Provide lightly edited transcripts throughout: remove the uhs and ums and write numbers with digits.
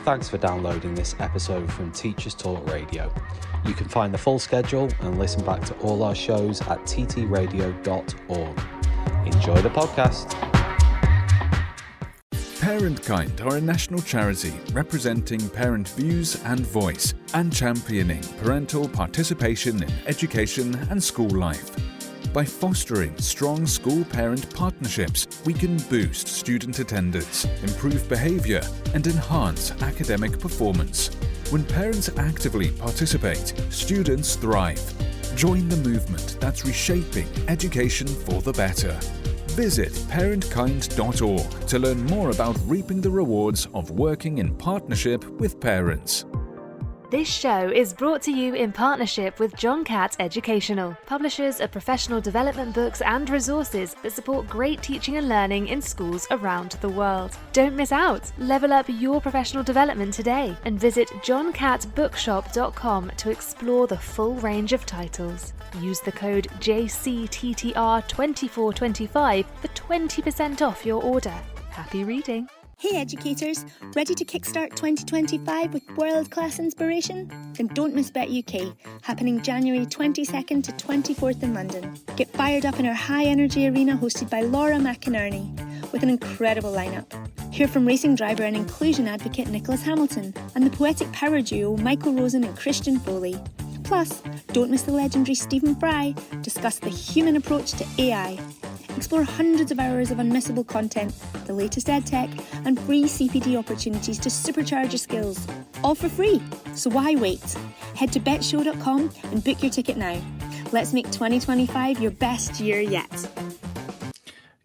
Thanks for downloading this episode from Teachers Talk Radio. You can find the full schedule and listen back to all our shows at ttradio.org. Enjoy the podcast. ParentKind are a national charity representing parent views and voice and championing parental participation in education and school life. By fostering strong school-parent partnerships, we can boost student attendance, improve behaviour and enhance academic performance. When parents actively participate, students thrive. Join the movement that's reshaping education for the better. Visit parentkind.org to learn more about reaping the rewards of working in partnership with parents. This show is brought to you in partnership with John Catt Educational, publishers of professional development books and resources that support great teaching and learning in schools around the world. Don't miss out! Level up your professional development today and visit johncattbookshop.com to explore the full range of titles. Use the code JCTTR2425 for 20% off your order. Happy reading! Hey educators, ready to kickstart 2025 with world-class inspiration? Then don't miss Bet UK, happening January 22nd to 24th in London. Get fired up in our high-energy arena hosted by Laura McInerney, with an incredible lineup. Hear from racing driver and inclusion advocate Nicholas Hamilton, and the poetic power duo Michael Rosen and Christian Foley. Plus, don't miss the legendary Stephen Fry discuss the human approach to AI. Explore hundreds of hours of unmissable content, the latest edtech, and free CPD opportunities to supercharge your skills. All for free. So why wait? Head to betshow.com and book your ticket now. Let's make 2025 your best year yet.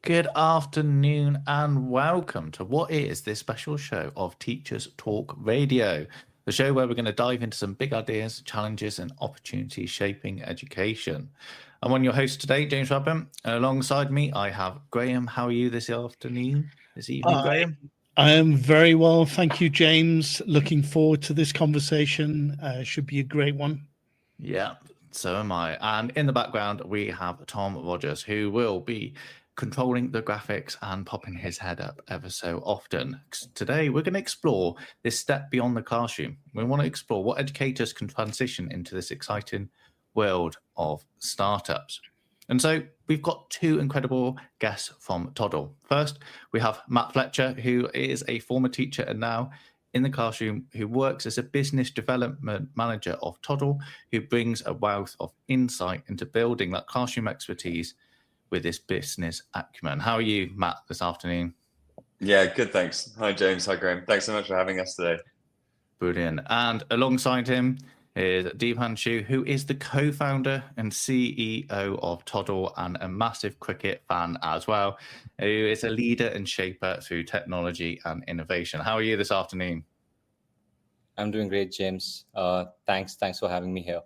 Good afternoon and welcome to what is this special show of Teachers Talk Radio, the show where we're going to dive into some big ideas, challenges and opportunities shaping education. I'm on your host today, James Rabin, and alongside me I have Graham. How are you this evening, Graham? I am very well, thank you, James. Looking forward to this conversation. Should be a great one. Yeah, so am I. And in the background we have Tom Rogers, who will be controlling the graphics and popping his head up ever so often. Today we're going to explore this step beyond the classroom. We want to explore what educators can transition into this exciting world of startups. And so we've got two incredible guests from Toddle. First, we have Matt Fletcher, who is a former teacher and now in the classroom, who works as a business development manager of Toddle, who brings a wealth of insight into building that classroom expertise with this business acumen. How are you, Matt, this afternoon? Yeah, good, thanks. Hi, James. Hi, Graham. Thanks so much for having us today. Brilliant. And alongside him is Deepan Chu, who is the co-founder and CEO of Toddle and a massive cricket fan as well, who is a leader and shaper through technology and innovation. How are you this afternoon? I'm doing great, James. Thanks for having me here.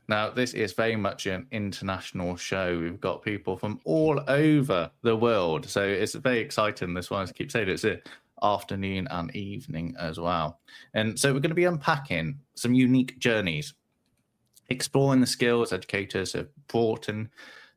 Now, this is very much an international show. We've got people from all over the world. So it's very exciting. This one, I keep saying it's an afternoon and evening as well. And so we're going to be unpacking some unique journeys, exploring the skills educators have brought into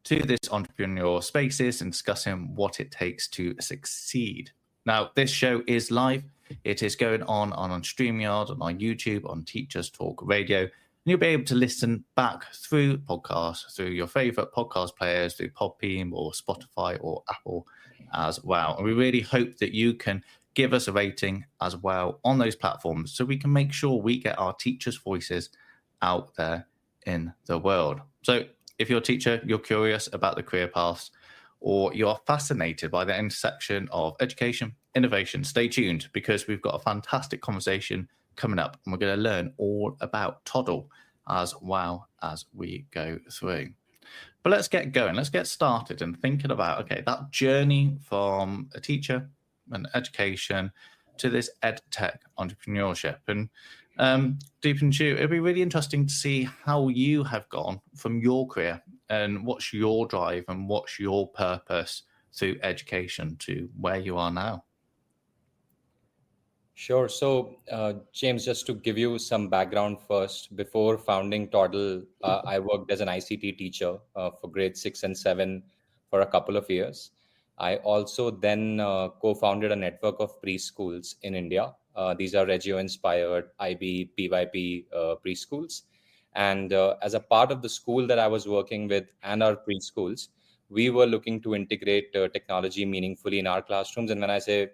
this entrepreneurial spaces and discussing what it takes to succeed. Now, this show is live. It is going on StreamYard, on YouTube, on Teachers Talk Radio. And you'll be able to listen back through podcasts, through your favorite podcast players, through Podbean or Spotify or Apple as well. And we really hope that you can give us a rating as well on those platforms so we can make sure we get our teachers' voices out there in the world. So if you're a teacher, you're curious about the career paths, or you're fascinated by the intersection of education, innovation, stay tuned because we've got a fantastic conversation coming up and we're going to learn all about Toddle as well as we go through. But let's get going. Let's get started and thinking about, okay, that journey from a teacher and education to this ed tech entrepreneurship. And Deepan Chu, it'd be really interesting to see how you have gone from your career and what's your drive and what's your purpose through education to where you are now. Sure. So, James, just to give you some background first, before founding Toddle, I worked as an ICT teacher for grades 6 and 7 for a couple of years. I also then co-founded a network of preschools in India These are Reggio-inspired IB, PYP preschools. And as a part of the school that I was working with and our preschools, we were looking to integrate technology meaningfully in our classrooms. And when I say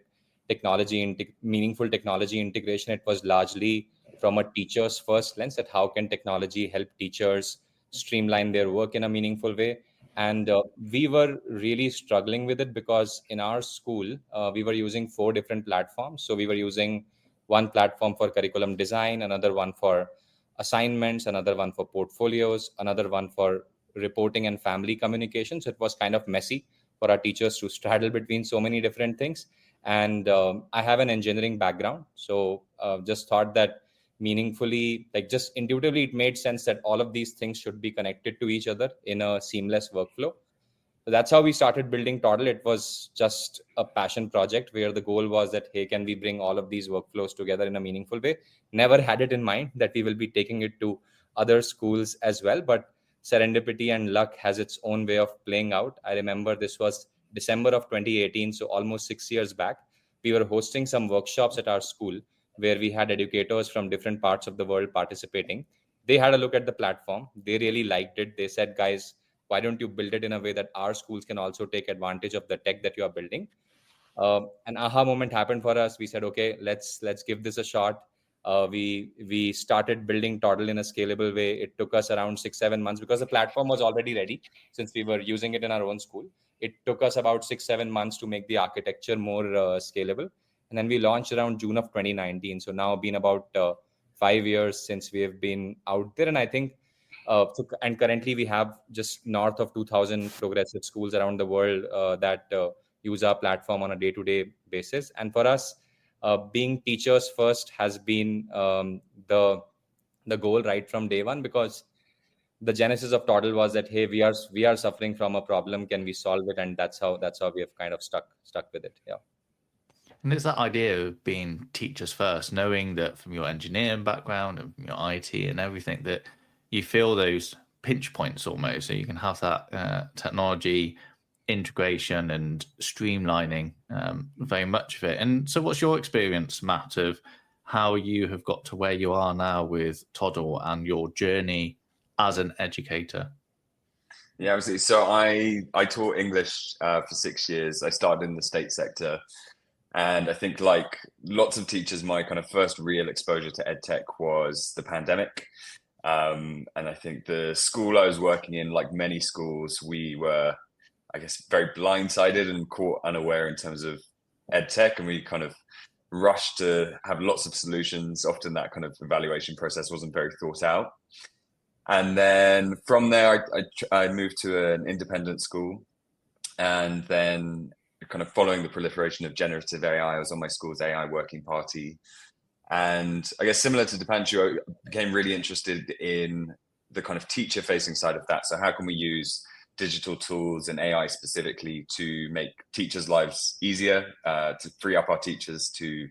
meaningful technology integration, it was largely from a teacher's first lens, that how can technology help teachers streamline their work in a meaningful way. And we were really struggling with it because in our school, we were using 4 different platforms. So we were using one platform for curriculum design, another one for assignments, another one for portfolios, another one for reporting and family communication. So it was kind of messy for our teachers to straddle between so many different things. And I have an engineering background. So just thought that meaningfully, like just intuitively, it made sense that all of these things should be connected to each other in a seamless workflow. So that's how we started building Toddle. It was just a passion project where the goal was that, hey, can we bring all of these workflows together in a meaningful way? Never had it in mind that we will be taking it to other schools as well, but serendipity and luck has its own way of playing out. I remember this was December of 2018, so almost 6 years back. We were hosting some workshops at our school where we had educators from different parts of the world participating. They had a look at the platform. They really liked it. They said, guys, why don't you build it in a way that our schools can also take advantage of the tech that you are building? An aha moment happened for us. We said, okay, let's give this a shot. We started building Toddle in a scalable way. It took us around 6-7 months because the platform was already ready since we were using it in our own school. It took us about 6-7 months to make the architecture more scalable. And then we launched around June of 2019. So now been about 5 years since we have been out there. And I think, and currently we have just north of 2,000 progressive schools around the world that use our platform on a day-to-day basis. And for us, being teachers first has been the goal right from day one, because the genesis of Toddle was that, hey, we are suffering from a problem. Can we solve it? And that's how we have kind of stuck with it. Yeah. And it's that idea of being teachers first, knowing that from your engineering background and from your IT and everything, that you feel those pinch points almost, so you can have that technology integration and streamlining very much of it. And so what's your experience, Matt, of how you have got to where you are now with Toddle and your journey as an educator? Yeah, absolutely. So I taught English for 6 years. I started in the state sector. And I think, like lots of teachers, my kind of first real exposure to EdTech was the pandemic. And I think the school I was working in, like many schools, we were, I guess, very blindsided and caught unaware in terms of EdTech. And we kind of rushed to have lots of solutions. Often that kind of evaluation process wasn't very thought out. And then from there, I moved to an independent school. And then kind of following the proliferation of generative AI, I was on my school's AI working party. And I guess similar to Dipanshu, I became really interested in the kind of teacher facing side of that. So how can we use digital tools and AI specifically to make teachers' lives easier, to free up our teachers to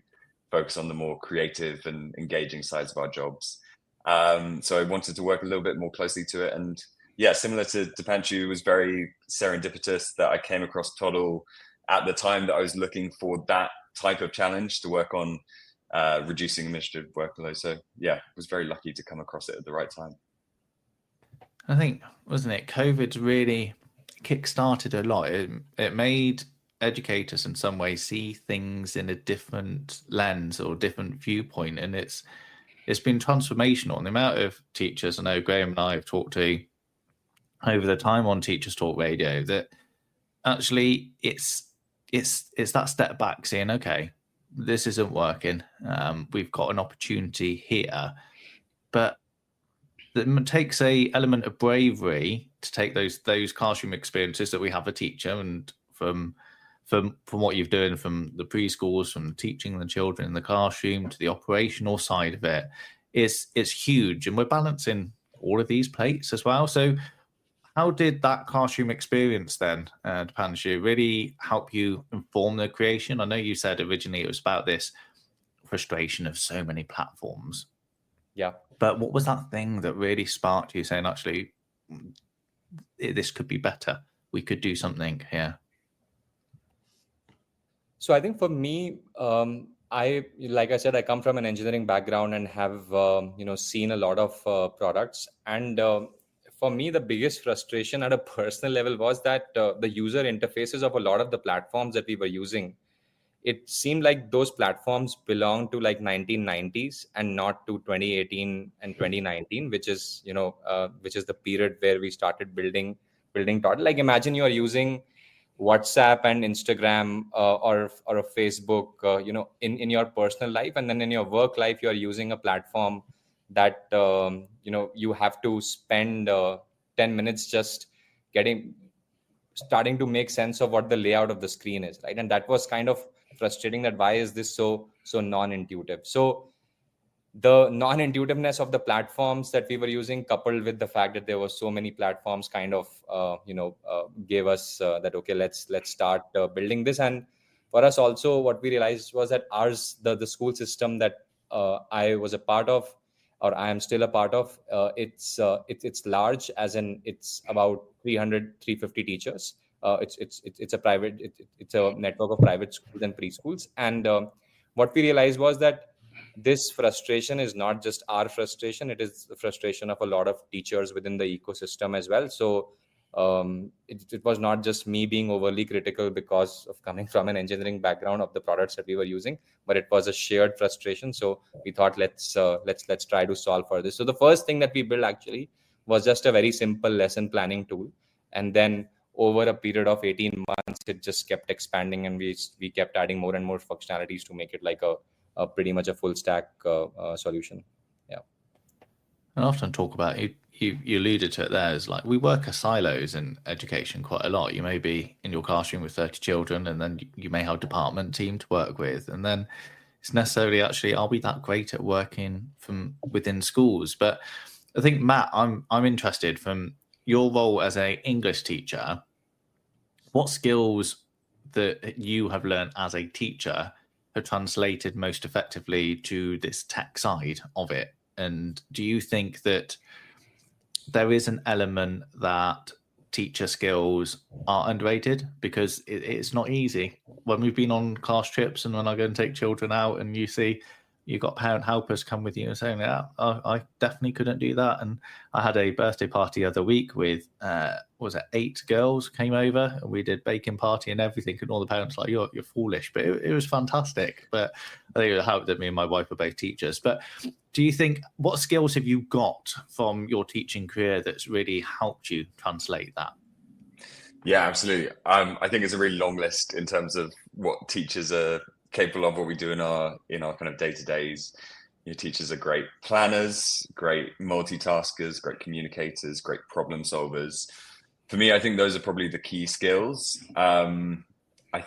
focus on the more creative and engaging sides of our jobs. So I wanted to work a little bit more closely to it. And yeah, similar to Dipanshu, it was very serendipitous that I came across Toddle at the time that I was looking for that type of challenge to work on reducing administrative workload. So yeah, was very lucky to come across it at the right time. I think, wasn't it, COVID's really kick-started a lot. It made educators in some ways see things in a different lens or different viewpoint, and it's been transformational. And the amount of teachers I know Graham and I have talked to over the time on Teachers Talk Radio, that actually it's that step back, saying, okay, this isn't working. We've got an opportunity here, but it takes a element of bravery to take those classroom experiences that we have a teacher, and from what you've done from the preschools, from teaching the children in the classroom to the operational side of it, it's huge. And we're balancing all of these plates as well. So how did that classroom experience then, Dipanshu, really help you inform the creation? I know you said originally it was about this frustration of so many platforms. Yeah. But what was that thing that really sparked you saying, actually, this could be better? We could do something here. So I think for me, Like I said, I come from an engineering background and have seen a lot of products. And for me, the biggest frustration at a personal level was that the user interfaces of a lot of the platforms that we were using, it seemed like those platforms belong to like 1990s and not to 2018 and 2019, which is which is the period where we started building Toddle. Like imagine you are using WhatsApp and Instagram or a Facebook, in your personal life, and then in your work life, you are using a platform that you have to spend 10 minutes just starting to make sense of what the layout of the screen is, right? And that was kind of frustrating, that why is this so non-intuitive. So the non-intuitiveness of the platforms that we were using, coupled with the fact that there were so many platforms, kind of gave us that okay, let's start building this. And for us also, what we realized was that the school system that I was a part of, or I am still a part of, it's large, as in it's about 350 teachers. It's a private, it's a network of private schools and preschools. And what we realized was that this frustration is not just our frustration, it is the frustration of a lot of teachers within the ecosystem as well. So it was not just me being overly critical because of coming from an engineering background of the products that we were using, but it was a shared frustration. So we thought, let's try to solve for this. So the first thing that we built actually was just a very simple lesson planning tool, and then over a period of 18 months, it just kept expanding, and we kept adding more and more functionalities to make it like a pretty much a full stack solution. Yeah. I often talk about it. You alluded to it there, is like we work as silos in education quite a lot. You may be in your classroom with 30 children, and then you may have a department team to work with, and then it's necessarily actually, are we that great at working from within schools? But I think, Matt, I'm interested, from your role as an English teacher, what skills that you have learned as a teacher have translated most effectively to this tech side of it? And do you think that there is an element that teacher skills are underrated? Because it's not easy. When we've been on class trips and when I go and take children out, and you see you've got parent helpers come with you and saying, yeah, I definitely couldn't do that. And I had a birthday party the other week with, was it 8 girls came over, and we did baking party and everything, and all the parents were like, you're foolish, but it was fantastic. But I think it helped that me and my wife were both teachers. But do you think, what skills have you got from your teaching career that's really helped you translate that? Yeah, absolutely. I think it's a really long list in terms of what teachers are capable of, what we do in our kind of day-to-days. Your teachers are great planners, great multitaskers, great communicators, great problem solvers. For me, I think those are probably the key skills. I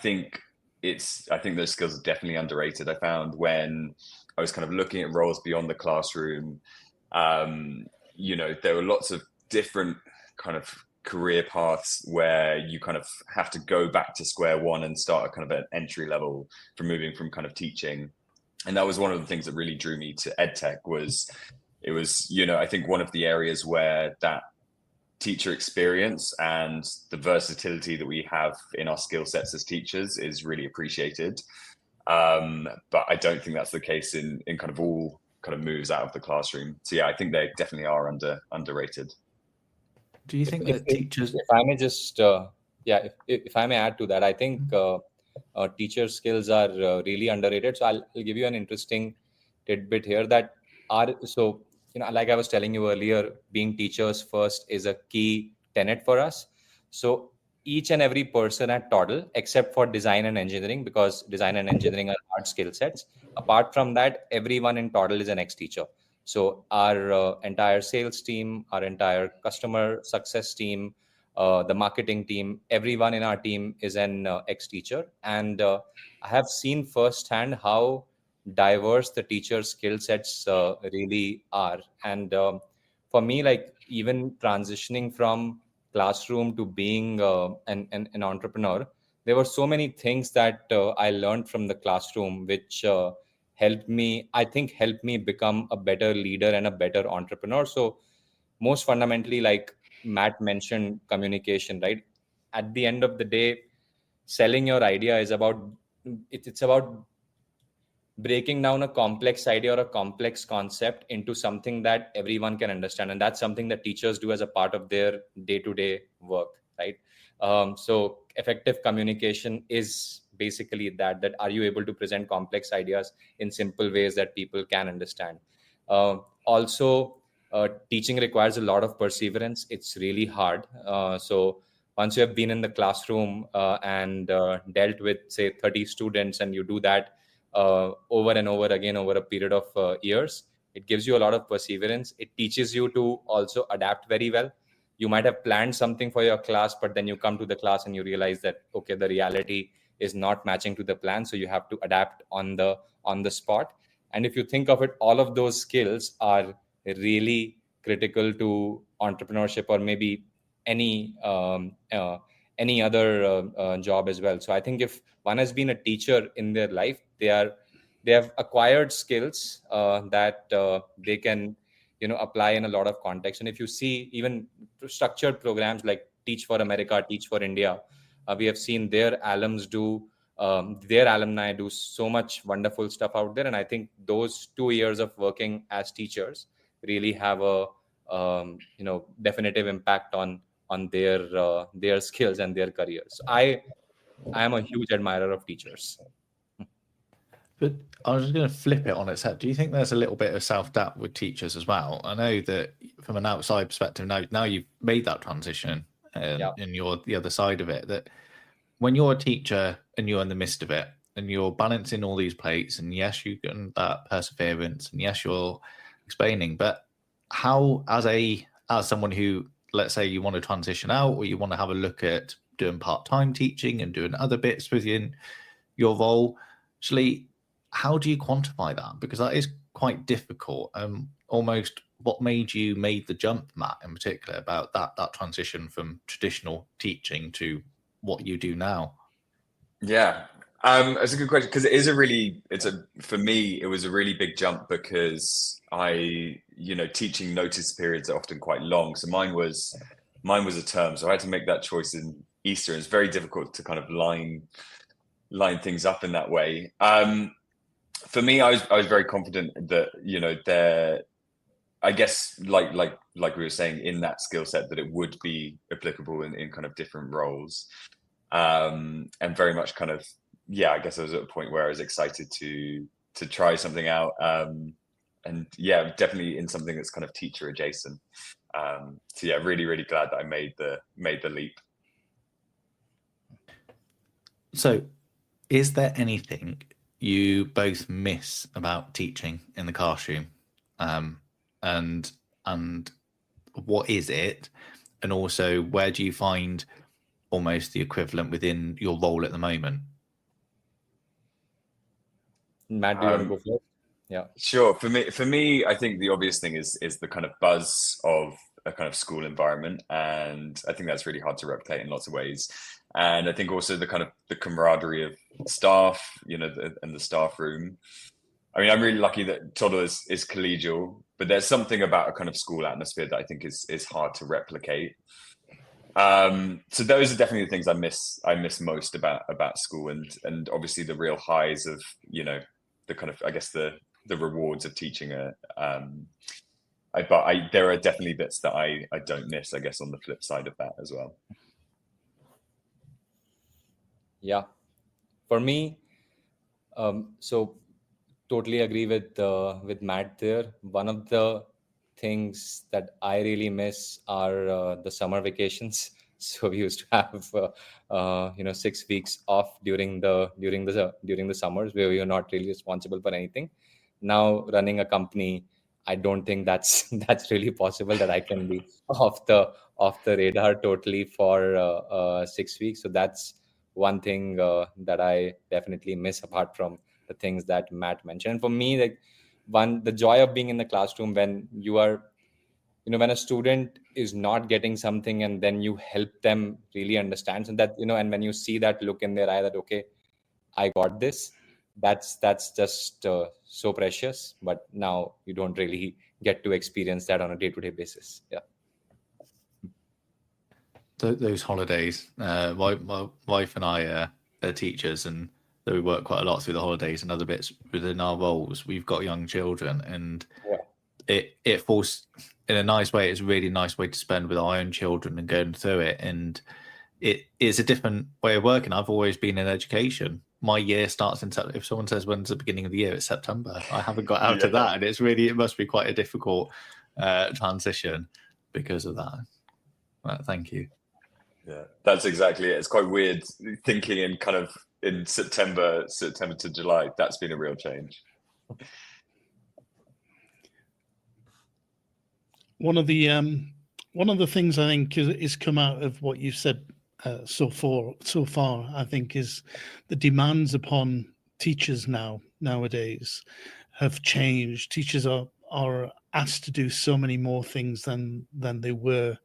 think those skills are definitely underrated. I found when I was kind of looking at roles beyond the classroom, there were lots of different kind of career paths where you kind of have to go back to square one and start a kind of an entry level from moving from kind of teaching. And that was one of the things that really drew me to EdTech. I think one of the areas where that teacher experience and the versatility that we have in our skill sets as teachers is really appreciated. But I don't think that's the case in kind of all kind of moves out of the classroom. So yeah, I think they definitely are underrated. Do you think that teachers... If I may just, if I may add to that, I think teacher skills are really underrated. So I'll give you an interesting tidbit here that like I was telling you earlier, being teachers first is a key tenet for us. So each and every person at Toddle, except for design and engineering, because design and engineering are hard skill sets. Apart from that, everyone in Toddle is an ex-teacher. So our entire sales team, our entire customer success team, the marketing team, everyone in our team is an ex-teacher. And I have seen firsthand how diverse the teacher skill sets really are. And for me, like even transitioning from classroom to being an entrepreneur, there were so many things that I learned from the classroom, which helped me become a better leader and a better entrepreneur. So most fundamentally, like Matt mentioned, communication, right? At the end of the day, selling your idea is about breaking down a complex idea or a complex concept into something that everyone can understand. And that's something that teachers do as a part of their day-to-day work, right? So effective communication is basically that are you able to present complex ideas in simple ways that people can understand? Also, teaching requires a lot of perseverance. It's really hard. So once you have been in the classroom and dealt with, say, 30 students, and you do that over and over again over a period of years, it gives you a lot of perseverance. It teaches you to also adapt very well. You might have planned something for your class, but then you come to the class and you realize that, okay, the reality is not matching to the plan. So you have to adapt on the spot. And if you think of it, all of those skills are really critical to entrepreneurship, or maybe any other job as well. So I think if one has been a teacher in their life, they have acquired skills that they can apply in a lot of context. And if you see even structured programs like Teach for America, Teach for India, we have seen their alumni do so much wonderful stuff out there. And I think those 2 years of working as teachers really have a definitive impact on their skills and their careers. So I am a huge admirer of teachers. But I was going to flip it on its head. Do you think there's a little bit of self-doubt with teachers as well? I know that from an outside perspective, now you've made that transition and you're the other side of it, that when you're a teacher and you're in the midst of it and you're balancing all these plates, and yes, you get that perseverance, and yes, you're explaining, but how, as someone who, let's say you want to transition out, or you want to have a look at doing part-time teaching and doing other bits within your role, actually, how do you quantify that? Because that is quite difficult. Almost what made you make the jump, Matt, in particular, about that transition from traditional teaching to what you do now? Yeah, it's a good question, because for me, it was a really big jump, because teaching notice periods are often quite long. So mine was a term, so I had to make that choice in Easter. It's very difficult to kind of line things up in that way. For me, I was very confident that I guess like we were saying, in that skill set, that it would be applicable in kind of different roles, and very much kind of, I guess I was at a point where I was excited to try something out, and definitely in something that's kind of teacher adjacent. So really, really glad that I made the leap. So is there anything you both miss about teaching in the classroom? And what is it? And also, where do you find almost the equivalent within your role at the moment? Matt, do you want to go first? Yeah, sure. For me, I think the obvious thing is the kind of buzz of a kind of school environment, and I think that's really hard to replicate in lots of ways. And I think also the kind of the camaraderie of staff, and the staff room. I mean, I'm really lucky that Toddle is collegial, but there's something about a kind of school atmosphere that I think is hard to replicate. So those are definitely the things I miss most about school, and obviously the real highs of the kind of, I guess, the rewards of teaching. But there are definitely bits that I don't miss, I guess, on the flip side of that as well. Yeah, for me, so totally agree with Matt there. One of the things that I really miss are the summer vacations. So we used to have 6 weeks off during the summers, where we were not really responsible for anything. Now running a company, I don't think that's really possible, that I can be off the radar totally for 6 weeks. So that's one thing that I definitely miss, apart from the things that Matt mentioned. And for me, the joy of being in the classroom, when you are, when a student is not getting something, and then you help them really understand, and that, and when you see that look in their eye that, okay, I got this, that's just so precious. But now you don't really get to experience that on a day-to-day basis. Yeah. Those holidays, my wife and I are teachers, and that we work quite a lot through the holidays and other bits within our roles. We've got young children, and it falls in a nice way. It's a really nice way to spend with our own children and going through it. And it is a different way of working. I've always been in education. My year starts in September. If someone says when's the beginning of the year, it's September. I haven't got out of that, and it must be quite a difficult transition because of that. Thank you. Yeah, that's exactly it. It's quite weird thinking in September to July. That's been a real change. One of the things I think is come out of what you've said so far, I think, is the demands upon teachers nowadays have changed. Teachers are asked to do so many more things than they were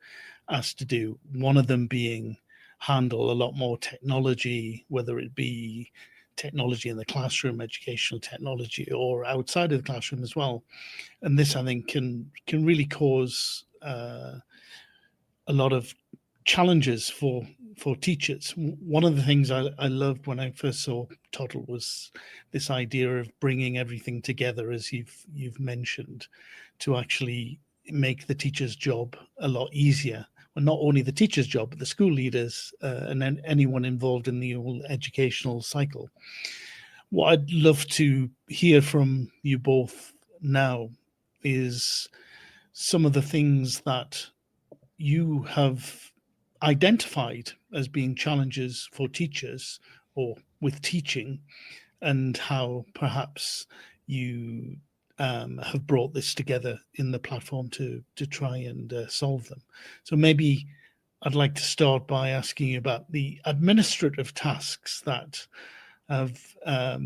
asked to do. One of them being handle a lot more technology, whether it be technology in the classroom, educational technology, or outside of the classroom as well. And this, I think, can really cause a lot of challenges for teachers. One of the things I loved when I first saw Toddle was this idea of bringing everything together, as you've mentioned, to actually make the teacher's job a lot easier. Well, not only the teacher's job, but the school leaders and then anyone involved in the whole educational cycle. What I'd love to hear from you both now is some of the things that you have identified as being challenges for teachers or with teaching, and how perhaps you have brought this together in the platform to try and solve them. So maybe I'd like to start by asking you about the administrative tasks that have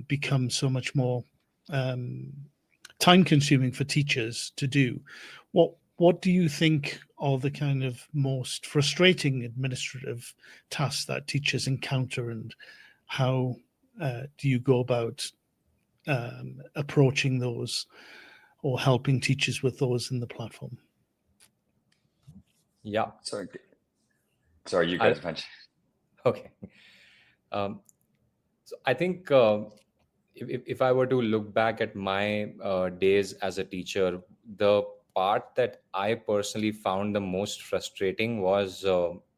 become so much more time-consuming for teachers to do. What do you think are the kind of most frustrating administrative tasks that teachers encounter, and how do you go about approaching those or helping teachers with those in the platform? Yeah. Sorry, you guys, Panch. Okay. So I think if I were to look back at my days as a teacher, the part that I personally found the most frustrating was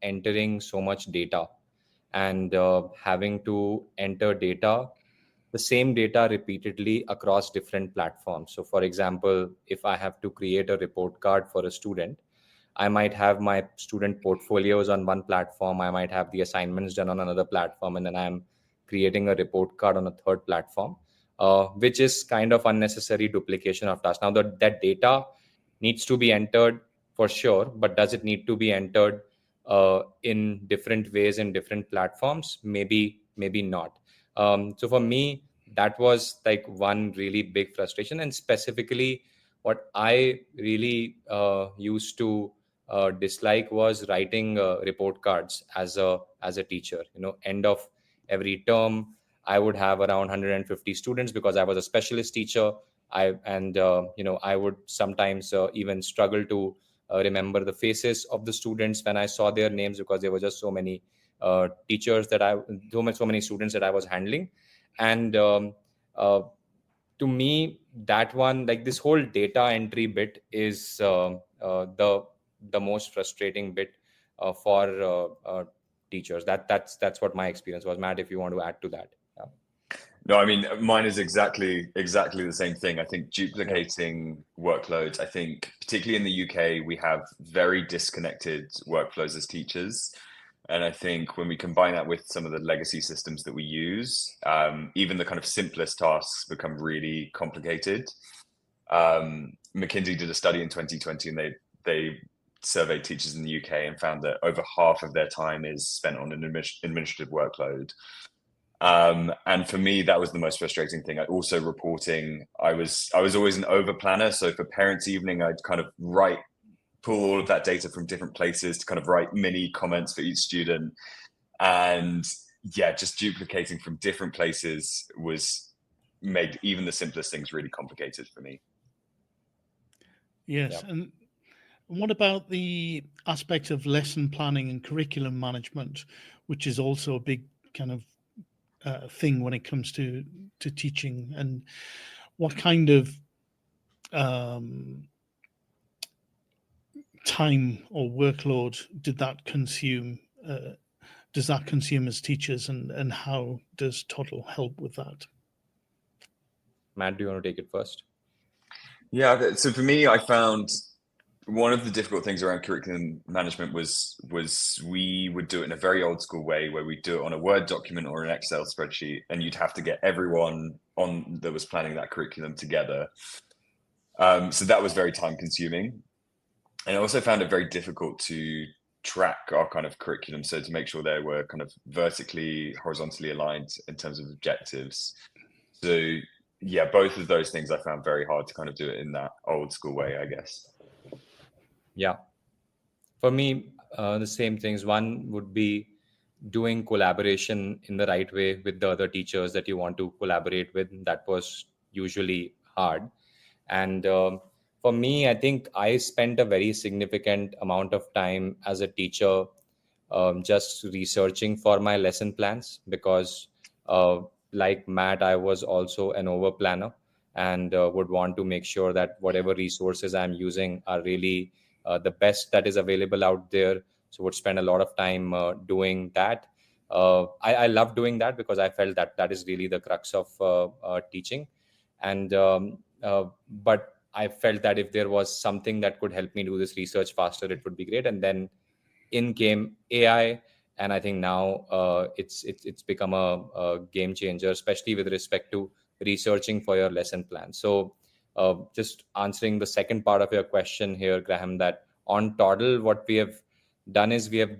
entering so much data and having to enter the same data repeatedly across different platforms. So for example, if I have to create a report card for a student, I might have my student portfolios on one platform, I might have the assignments done on another platform, and then I'm creating a report card on a third platform, which is kind of unnecessary duplication of tasks. Now that data needs to be entered for sure, but does it need to be entered in different ways in different platforms? Maybe not. So for me, that was like one really big frustration. And specifically, what I really used to dislike was writing report cards as a teacher. End of every term, I would have around 150 students because I was a specialist teacher. I would sometimes even struggle to remember the faces of the students when I saw their names, because there were just so many students that I was handling. And to me, that one, like this whole data entry bit is the most frustrating bit for teachers. That's what my experience was. Matt, if you want to add to that. Yeah. No, I mean, mine is exactly the same thing. I think duplicating workloads, I think particularly in the UK, we have very disconnected workflows as teachers. And I think when we combine that with some of the legacy systems that we use, even the kind of simplest tasks become really complicated. McKinsey did a study in 2020, and they surveyed teachers in the UK and found that over half of their time is spent on an administrative workload. And for me, that was the most frustrating thing. I also reporting, I was always an over planner. So for parents' evening, I'd kind of pull all of that data from different places to kind of write mini comments for each student. And yeah, just duplicating from different places made even the simplest things really complicated for me. Yes. Yeah. And what about the aspect of lesson planning and curriculum management, which is also a big kind of thing when it comes to teaching, and what kind of time or workload does that consume as teachers, and how does Toddle help with that? Matt, do you want to take it first? Yeah, so for me, I found one of the difficult things around curriculum management was we would do it in a very old school way, where we'd do it on a Word document or an Excel spreadsheet, and you'd have to get everyone on that was planning that curriculum together. So that was very time consuming. And I also found it very difficult to track our kind of curriculum, so to make sure they were kind of vertically, horizontally aligned in terms of objectives. So yeah, both of those things I found very hard to kind of do it in that old school way, I guess. Yeah. For me, the same things. One would be doing collaboration in the right way with the other teachers that you want to collaborate with. That was usually hard. And for me, I think I spent a very significant amount of time as a teacher just researching for my lesson plans, because like Matt, I was also an over planner, and would want to make sure that whatever resources I'm using are really the best that is available out there. So would spend a lot of time doing that. I love doing that because I felt that that is really the crux of teaching. And but I felt that if there was something that could help me do this research faster, it would be great. And then in came AI, and I think now it's become a game changer, especially with respect to researching for your lesson plan. So just answering the second part of your question here, Graham, that on Toddle, what we have done is we have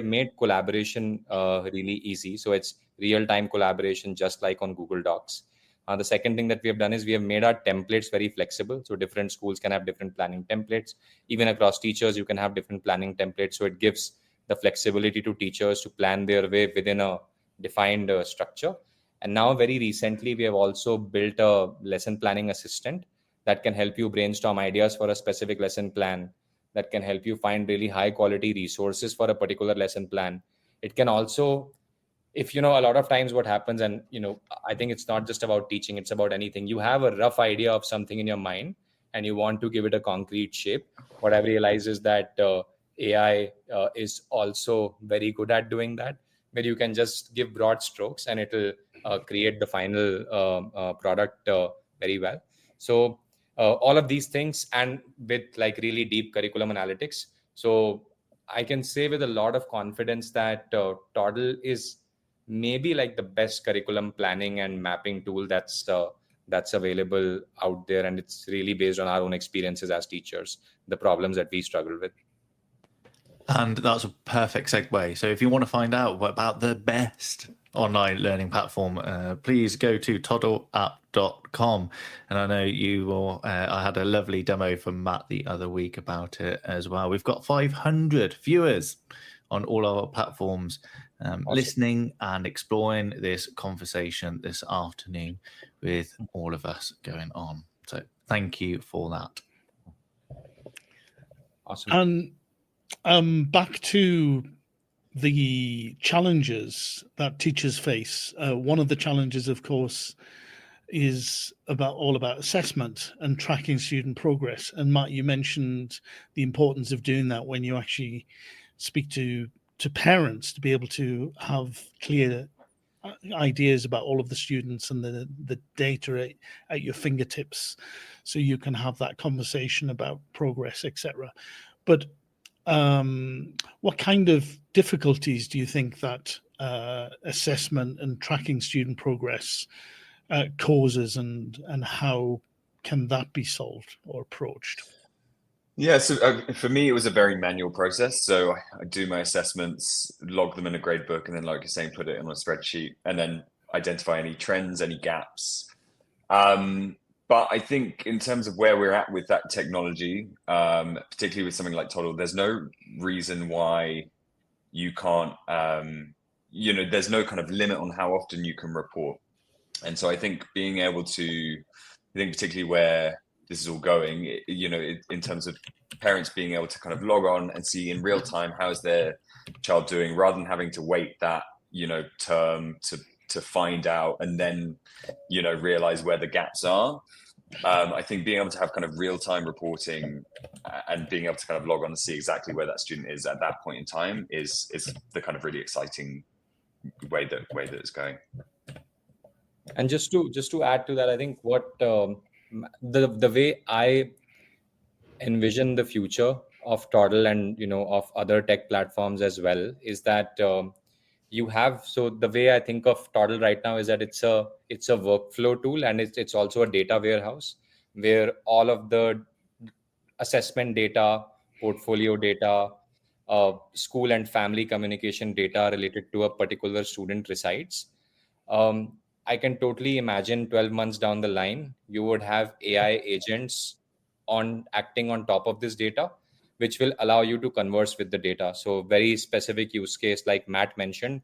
made collaboration really easy. So it's real-time collaboration, just like on Google Docs. The second thing that we have done is we have made our templates very flexible. So different schools can have different planning templates. Even across teachers, you can have different planning templates. So it gives the flexibility to teachers to plan their way within a defined structure. And now very recently, we have also built a lesson planning assistant that can help you brainstorm ideas for a specific lesson plan, that can help you find really high quality resources for a particular lesson plan. It can also, if, a lot of times what happens, and, I think it's not just about teaching, it's about anything. You have a rough idea of something in your mind and you want to give it a concrete shape. What I've realized is that AI is also very good at doing that, where you can just give broad strokes and it'll create the final product very well. So all of these things, and with like really deep curriculum analytics. So I can say with a lot of confidence that Toddle is maybe like the best curriculum planning and mapping tool that's available out there. And it's really based on our own experiences as teachers, the problems that we struggle with. And that's a perfect segue. So if you want to find out about the best online learning platform, please go to toddleapp.com. And I know you will, I had a lovely demo from Matt the other week about it as well. We've got 500 viewers on all our platforms awesome. Listening and exploring this conversation this afternoon with all of us going on. So thank you for that. Awesome. And back to the challenges that teachers face. One of the challenges, of course, is all about assessment and tracking student progress. And Matt, you mentioned the importance of doing that when you actually speak to parents, to be able to have clear ideas about all of the students and the data at your fingertips, so you can have that conversation about progress, etc. But what kind of difficulties do you think that assessment and tracking student progress causes, and how can that be solved or approached? Yeah, so for me, it was a very manual process. So I do my assessments, log them in a grade book, and then, like you're saying, put it on a spreadsheet, and then identify any trends, any gaps. But I think in terms of where we're at with that technology, particularly with something like Toddle, there's no reason why you can't, there's no kind of limit on how often you can report. And so I think being able to, particularly where this is all going, in terms of parents being able to kind of log on and see in real time how's their child doing, rather than having to wait that, term to to find out and then, realize where the gaps are. I think being able to have kind of real-time reporting and being able to kind of log on and see exactly where that student is at that point in time is the kind of really exciting way that it's going. And just to add to that, I think what the way I envision the future of Toddle and of other tech platforms as well is that you have, so the way I think of Toddle right now is that it's a workflow tool, and it's also a data warehouse where all of the assessment data, portfolio data, school and family communication data related to a particular student resides. I can totally imagine 12 months down the line, you would have AI agents acting on top of this data, which will allow you to converse with the data. So very specific use case like Matt mentioned,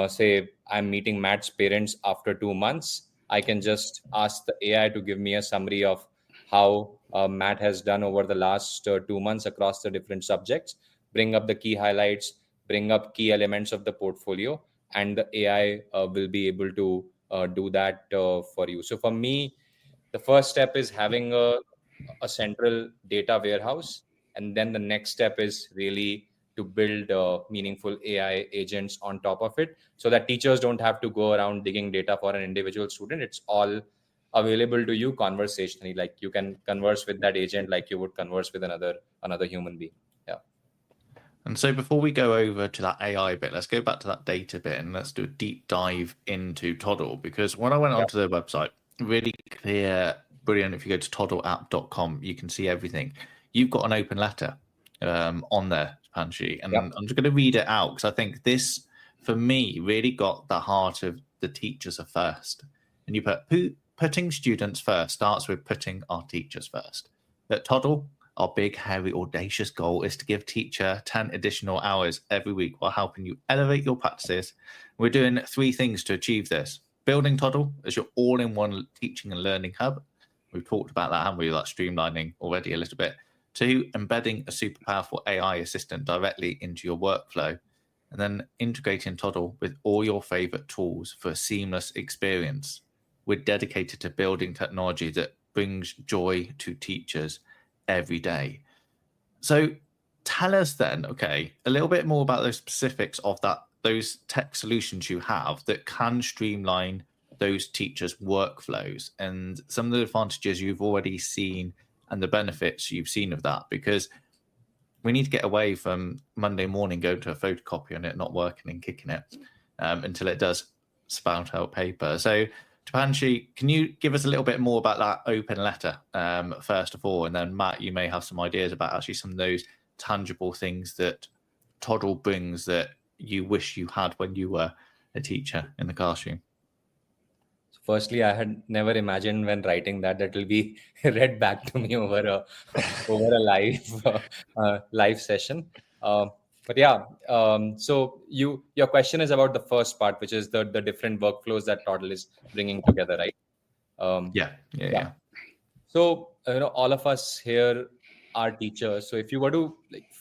say I'm meeting Matt's parents after 2 months. I can just ask the AI to give me a summary of how Matt has done over the last 2 months across the different subjects, bring up the key highlights, bring up key elements of the portfolio, and the AI will be able to do that for you. So for me, the first step is having a central data warehouse. And then the next step is really to build meaningful AI agents on top of it so that teachers don't have to go around digging data for an individual student. It's all available to you conversationally. Like you can converse with that agent like you would converse with another human being. Yeah. And so before we go over to that AI bit, let's go back to that data bit and let's do a deep dive into Toddle, because when I went onto their website, really clear, brilliant. If you go to toddleapp.com, you can see everything. You've got an open letter on there, Panshi, and I'm just going to read it out because I think this, for me, really got the heart of the teachers are first. And you putting students first starts with putting our teachers first. At Toddle, our big, hairy, audacious goal is to give teacher 10 additional hours every week while helping you elevate your practices. We're doing 3 things to achieve this. Building Toddle as your all-in-one teaching and learning hub. We've talked about that, haven't we? Like streamlining already a little bit. 2, embedding a super powerful AI assistant directly into your workflow. And then integrating Toddle with all your favorite tools for a seamless experience. We're dedicated to building technology that brings joy to teachers every day. So tell us then, okay, a little bit more about those specifics of those tech solutions you have that can streamline those teachers' workflows and some of the advantages you've already seen and the benefits you've seen of that, because we need to get away from Monday morning going to a photocopy and it not working and kicking it until it does spout out paper. So Tapanshi, can you give us a little bit more about that open letter first of all, and then Matt, you may have some ideas about actually some of those tangible things that Toddle brings that you wish you had when you were a teacher in the classroom. Firstly, I had never imagined when writing that will be read back to me over a live session. But yeah, so your question is about the first part, which is the different workflows that Toddle is bringing together, right? Yeah. So all of us here are teachers. So if you were to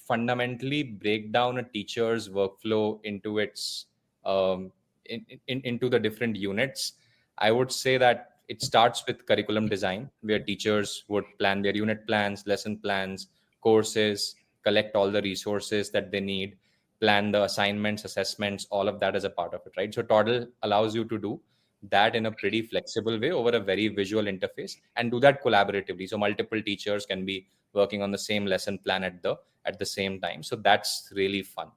fundamentally break down a teacher's workflow into its into the different units, I would say that it starts with curriculum design, where teachers would plan their unit plans, lesson plans, courses, collect all the resources that they need, plan the assignments, assessments, all of that as a part of it, right? So Toddle allows you to do that in a pretty flexible way over a very visual interface and do that collaboratively. So multiple teachers can be working on the same lesson plan at the same time. So that's really fun.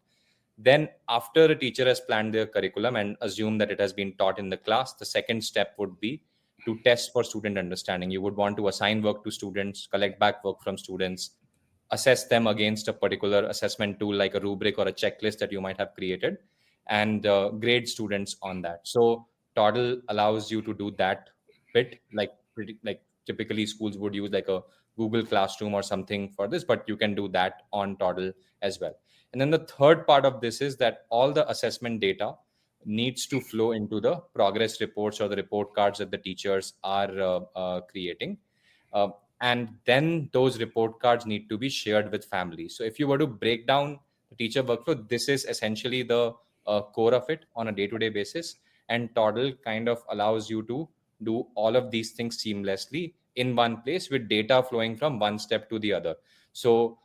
Then after a teacher has planned their curriculum and assume that it has been taught in the class, the second step would be to test for student understanding. You would want to assign work to students, collect back work from students, assess them against a particular assessment tool like a rubric or a checklist that you might have created, and grade students on that. So Toddle allows you to do that bit, like typically schools would use like a Google Classroom or something for this, but you can do that on Toddle as well. And then the third part of this is that all the assessment data needs to flow into the progress reports or the report cards that the teachers are creating. And then those report cards need to be shared with families. So if you were to break down the teacher workflow, this is essentially the core of it on a day-to-day basis. and Toddle kind of allows you to do all of these things seamlessly in one place with data flowing from one step to the other. So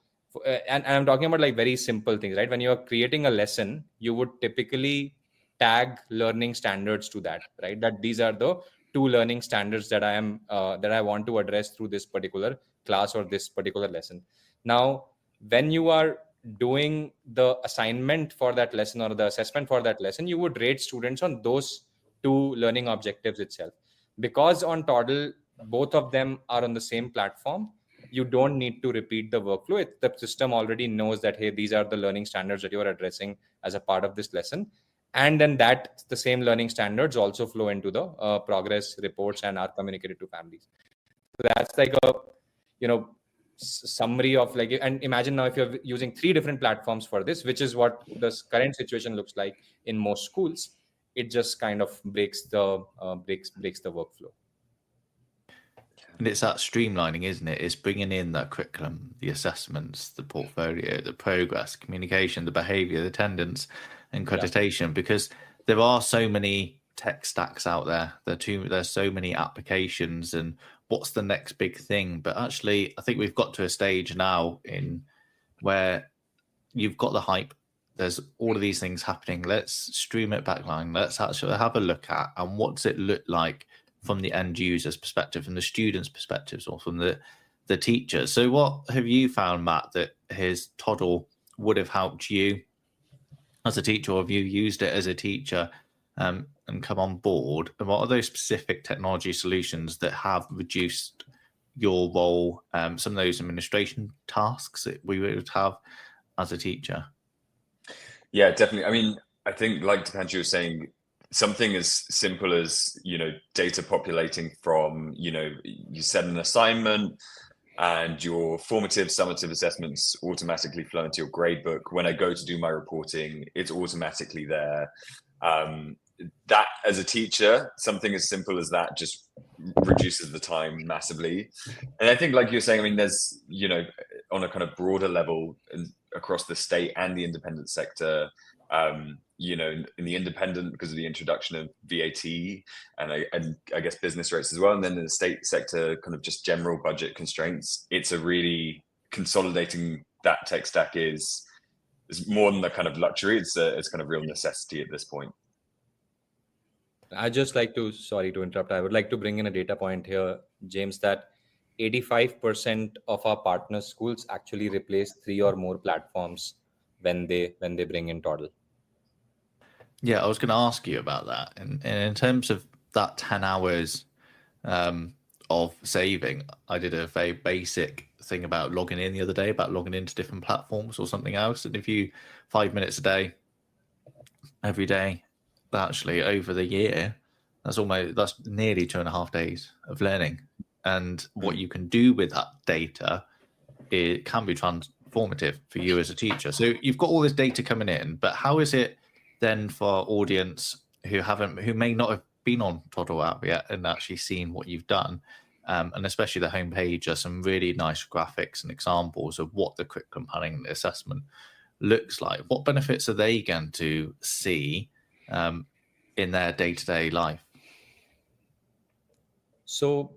and I'm talking about like very simple things, right? When you're creating a lesson, you would typically tag learning standards to that, right? That these are the two learning standards that I want to address through this particular class or this particular lesson. Now, when you are doing the assignment for that lesson or the assessment for that lesson, you would rate students on those two learning objectives itself. Because on Toddle, both of them are on the same platform, you don't need to repeat the workflow. The system already knows that, hey, these are the learning standards that you are addressing as a part of this lesson. And then that the same learning standards also flow into the progress reports and are communicated to families. So that's like a, summary of like, and imagine now if you're using 3 different platforms for this, which is what the current situation looks like in most schools, it just kind of breaks the workflow. And it's that streamlining, isn't it? It's bringing in that curriculum, the assessments, the portfolio, the progress, communication, the behavior, the attendance, and accreditation, because there are so many tech stacks out there. There's so many applications, and what's the next big thing? But actually, I think we've got to a stage now in where you've got the hype. There's all of these things happening. Let's stream it backline. Let's actually have a look at, and what does it look like from the end user's perspective, from the student's perspectives, or from the teacher. So what have you found, Matt, that his Toddle would have helped you as a teacher, or have you used it as a teacher and come on board? And what are those specific technology solutions that have reduced your role, some of those administration tasks that we would have as a teacher? Yeah, definitely. I mean, I think like Dipanshu was saying, something as simple as, data populating from, you set an assignment and your formative, summative assessments automatically flow into your gradebook. When I go to do my reporting, it's automatically there. That as a teacher, something as simple as that just reduces the time massively. And I think, like you're saying, I mean, there's, on a kind of broader level across the state and the independent sector, in the independent, because of the introduction of VAT and I guess business rates as well. And then in the state sector, kind of just general budget constraints, it's a really consolidating that tech stack is more than the kind of luxury. It's kind of real necessity at this point. I just like to, sorry to interrupt, I would like to bring in a data point here, James, that 85% of our partner schools actually replace 3 or more platforms when they bring in Toddle. Yeah, I was going to ask you about that. And in terms of that 10 hours of saving, I did a very basic thing about logging in the other day, about logging into different platforms or something else. And if you 5 minutes a day, every day, actually over the year, that's nearly 2.5 days of learning. And what you can do with that data, it can be transformative for you as a teacher. So you've got all this data coming in, but how is it then for our audience who may not have been on Toddle app yet and actually seen what you've done? And especially the homepage are some really nice graphics and examples of what the curriculum planning and assessment looks like. What benefits are they going to see in their day-to-day life? So,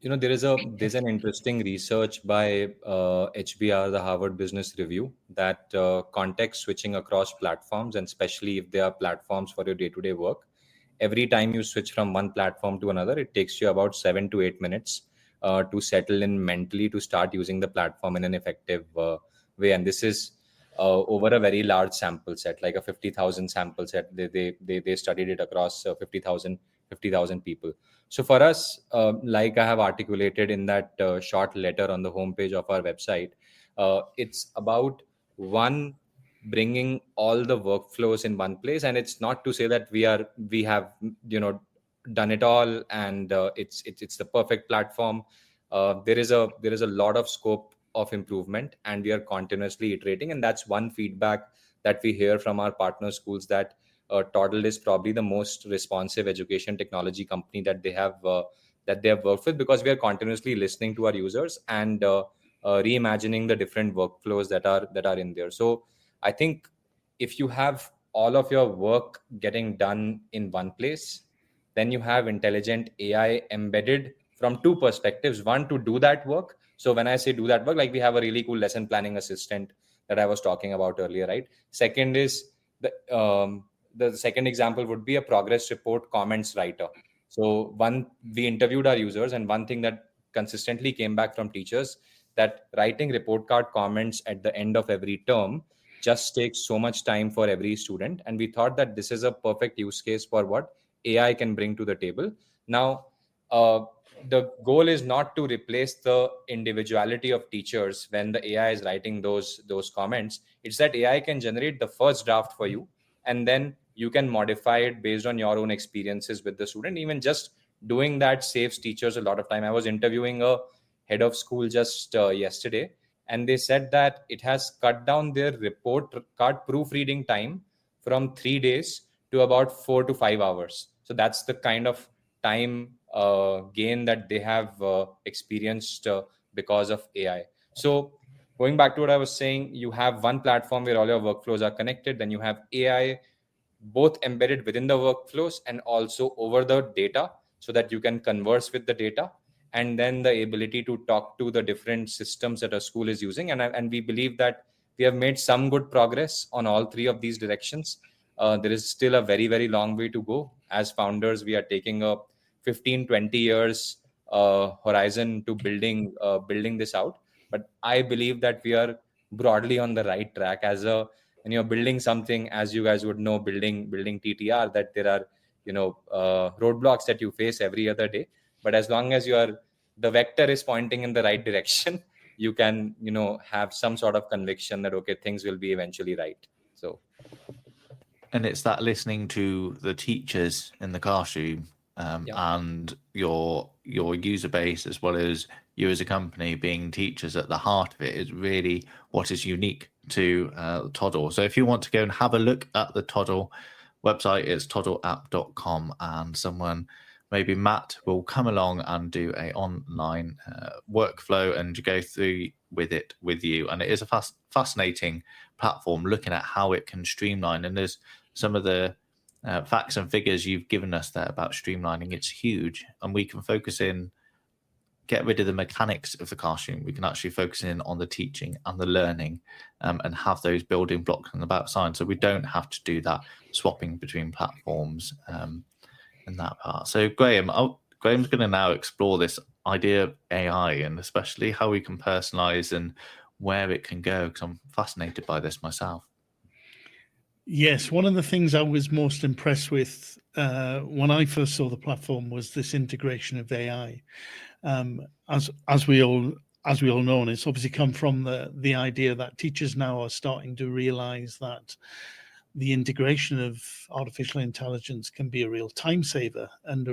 there's an interesting research by HBR, the Harvard Business Review, that context switching across platforms, and especially if they are platforms for your day-to-day work, every time you switch from one platform to another, it takes you about 7 to 8 minutes to settle in mentally to start using the platform in an effective way. And this is over a very large sample set, like a 50,000 sample set. They studied it across 50,000 people. So for us, like I have articulated in that short letter on the homepage of our website, it's about bringing all the workflows in one place. And it's not to say that we have done it all and it's the perfect platform. There is a lot of scope of improvement, and we are continuously iterating. And that's one feedback that we hear from our partner schools, that Toddle is probably the most responsive education technology company that they have worked with, because we are continuously listening to our users and reimagining the different workflows that are in there. So I think if you have all of your work getting done in one place. Then you have intelligent AI embedded from two perspectives. One, to do that work. So when I say do that work, like we have a really cool lesson planning assistant that I was talking about earlier, right? Second is the second example would be a progress report comments writer. So we interviewed our users, and one thing that consistently came back from teachers, that writing report card comments at the end of every term just takes so much time for every student. And we thought that this is a perfect use case for what AI can bring to the table. Now, the goal is not to replace the individuality of teachers when the AI is writing those comments. It's that AI can generate the first draft for you, and then you can modify it based on your own experiences with the student. Even just doing that saves teachers a lot of time. I was interviewing a head of school just yesterday, and they said that it has cut down their report card proofreading time from 3 days to about 4 to 5 hours. So that's the kind of time gain that they have experienced because of AI. So going back to what I was saying, you have one platform where all your workflows are connected. Then you have AI both embedded within the workflows and also over the data, so that you can converse with the data, and then the ability to talk to the different systems that a school is using. And we believe that we have made some good progress on all three of these directions. There is still a very, very long way to go. As founders, we are taking a 15-20 years horizon to building this out. But I believe that we are broadly on the right track. When you're building something, as you guys would know, building TTR, that there are roadblocks that you face every other day. But as long as the vector is pointing in the right direction, you can have some sort of conviction that okay, things will be eventually right. So, and it's that listening to the teachers in the classroom and your user base, as well as you as a company being teachers at the heart of it, is really what is unique to Toddle. So if you want to go and have a look at the Toddle website, it's toddleapp.com, and someone, maybe Matt, will come along and do a online workflow and go through with it with you. And it is a fascinating platform, looking at how it can streamline. And there's some of the facts and figures you've given us there about streamlining. It's huge, and we can focus in, get rid of the mechanics of the classroom. We can actually focus in on the teaching and the learning, and have those building blocks in the backside, so we don't have to do that swapping between platforms in that part. So Graham's going to now explore this idea of AI, and especially how we can personalize and where it can go, because I'm fascinated by this myself. Yes, one of the things I was most impressed with when I first saw the platform was this integration of AI. As we all know, and it's obviously come from the idea that teachers now are starting to realize that the integration of artificial intelligence can be a real time saver and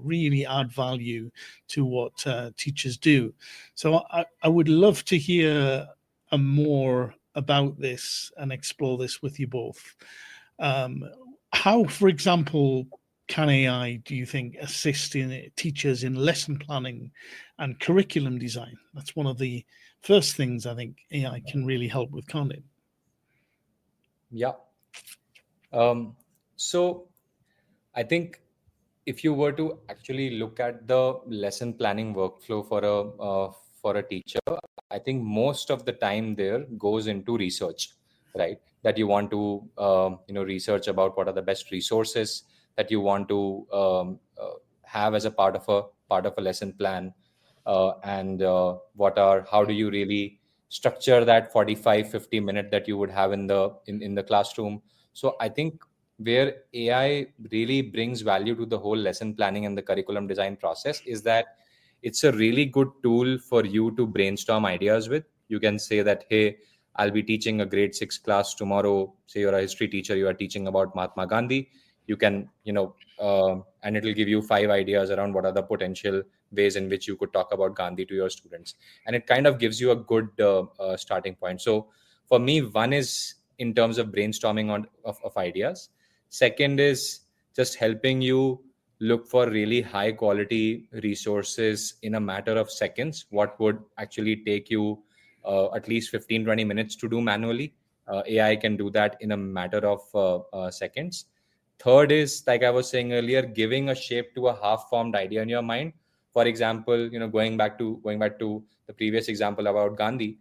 really add value to what teachers do. So I would love to hear more about this and explore this with you both. How, for example, can AI, do you think, assist in teachers in lesson planning and curriculum design? That's one of the first things I think AI can really help with, can't it? Yeah. So I think if you were to actually look at the lesson planning workflow for a teacher, I think most of the time there goes into research, right? That you want to research about what are the best resources that you want to have as a part of a lesson plan, and how do you really structure that 45-50 minute that you would have in the classroom. So I think where AI really brings value to the whole lesson planning and the curriculum design process is that it's a really good tool for you to brainstorm ideas with. You can say that, hey, I'll be teaching a grade 6 class tomorrow. Say you're a history teacher, you are teaching about Mahatma Gandhi. You can, and it'll give you 5 ideas around what are the potential ways in which you could talk about Gandhi to your students. And it kind of gives you a good starting point. So for me, one is in terms of brainstorming of ideas. Second is just helping you look for really high quality resources in a matter of seconds, what would actually take you at least 15-20 minutes to do manually. AI can do that in a matter of seconds. Third is, like I was saying earlier, giving a shape to a half-formed idea in your mind. For example, going back to the previous example about Gandhi,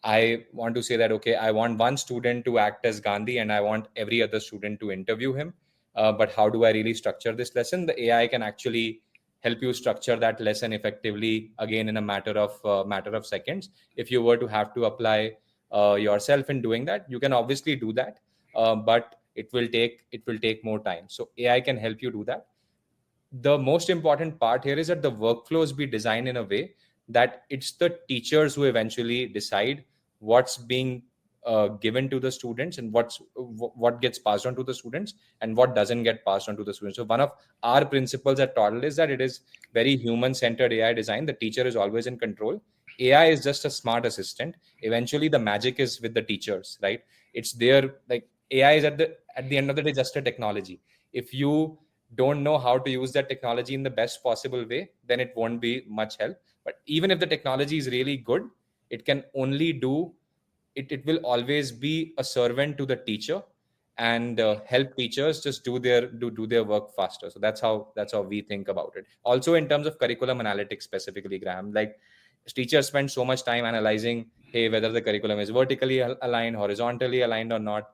I want to say that, okay, I want one student to act as Gandhi and I want every other student to interview him. But how do I really structure this lesson? The AI can actually help you structure that lesson effectively, again, in a matter of seconds. If you were to have to apply yourself in doing that, you can obviously do that, but it will take more time. So AI can help you do that. The most important part here is that the workflows be designed in a way that it's the teachers who eventually decide what's being given to the students and what gets passed on to the students and what doesn't get passed on to the students. So one of our principles at Toddle is that it is very human-centered AI design. The teacher is always in control. AI is just a smart assistant. Eventually, the magic is with the teachers, right? It's there. Like, AI is at the end of the day just a technology. If you don't know how to use that technology in the best possible way, then it won't be much help. But even if the technology is really good, it can only do it will always be a servant to the teacher and help teachers just do their work faster. So that's how we think about it. Also, in terms of curriculum analytics specifically, Graham, like, teachers spend so much time analyzing, hey, whether the curriculum is vertically aligned, horizontally aligned or not.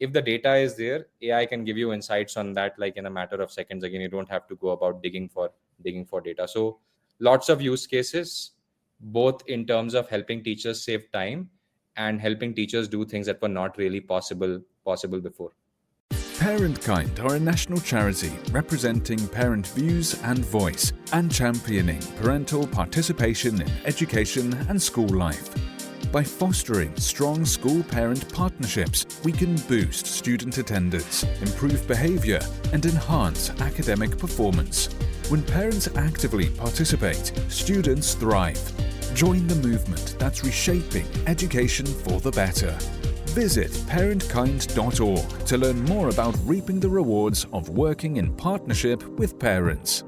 If the data is there, AI can give you insights on that, like, in a matter of seconds. Again, you don't have to go about digging for data. So lots of use cases, both in terms of helping teachers save time and helping teachers do things that were not really possible before. Parentkind are a national charity representing parent views and voice and championing parental participation in education and school life. By fostering strong school-parent partnerships, we can boost student attendance, improve behaviour, and enhance academic performance. When parents actively participate, students thrive. Join the movement that's reshaping education for the better. Visit parentkind.org to learn more about reaping the rewards of working in partnership with parents.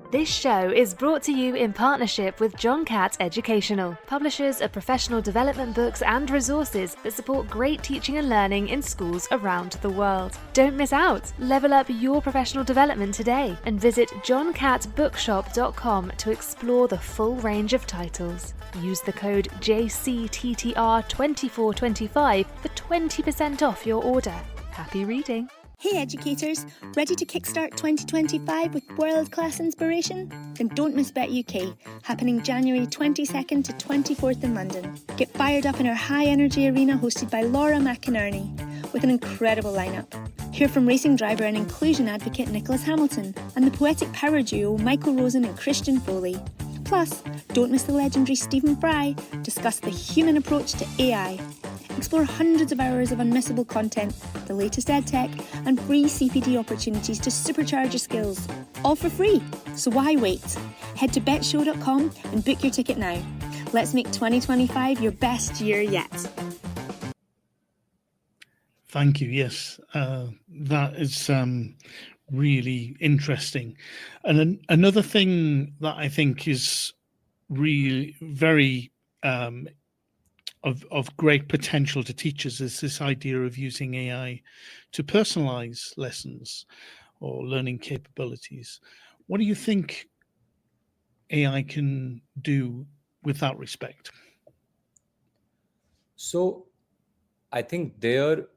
This show is brought to you in partnership with John Catt Educational, publishers of professional development books and resources that support great teaching and learning in schools around the world. Don't miss out. Level up your professional development today and visit johncattbookshop.com to explore the full range of titles. Use the code JCTTR2425 for 20% off your order. Happy reading. Hey educators, ready to kickstart 2025 with world-class inspiration? Then don't miss Bet UK, happening January 22nd to 24th in London. Get fired up in our high-energy arena hosted by Laura McInerney, with an incredible lineup. Hear from racing driver and inclusion advocate Nicholas Hamilton and the poetic power duo Michael Rosen and Christian Foley. Plus, don't miss the legendary Stephen Fry discuss the human approach to AI. Explore hundreds of hours of unmissable content, the latest edtech, and free CPD opportunities to supercharge your skills. All for free. So why wait? Head to betshow.com and book your ticket now. Let's make 2025 your best year yet. Thank you. Yes, that is really interesting. And another thing that I think is really very of great potential to teachers is this idea of using AI to personalize lessons or learning capabilities. What do you think AI can do with that respect? So I think the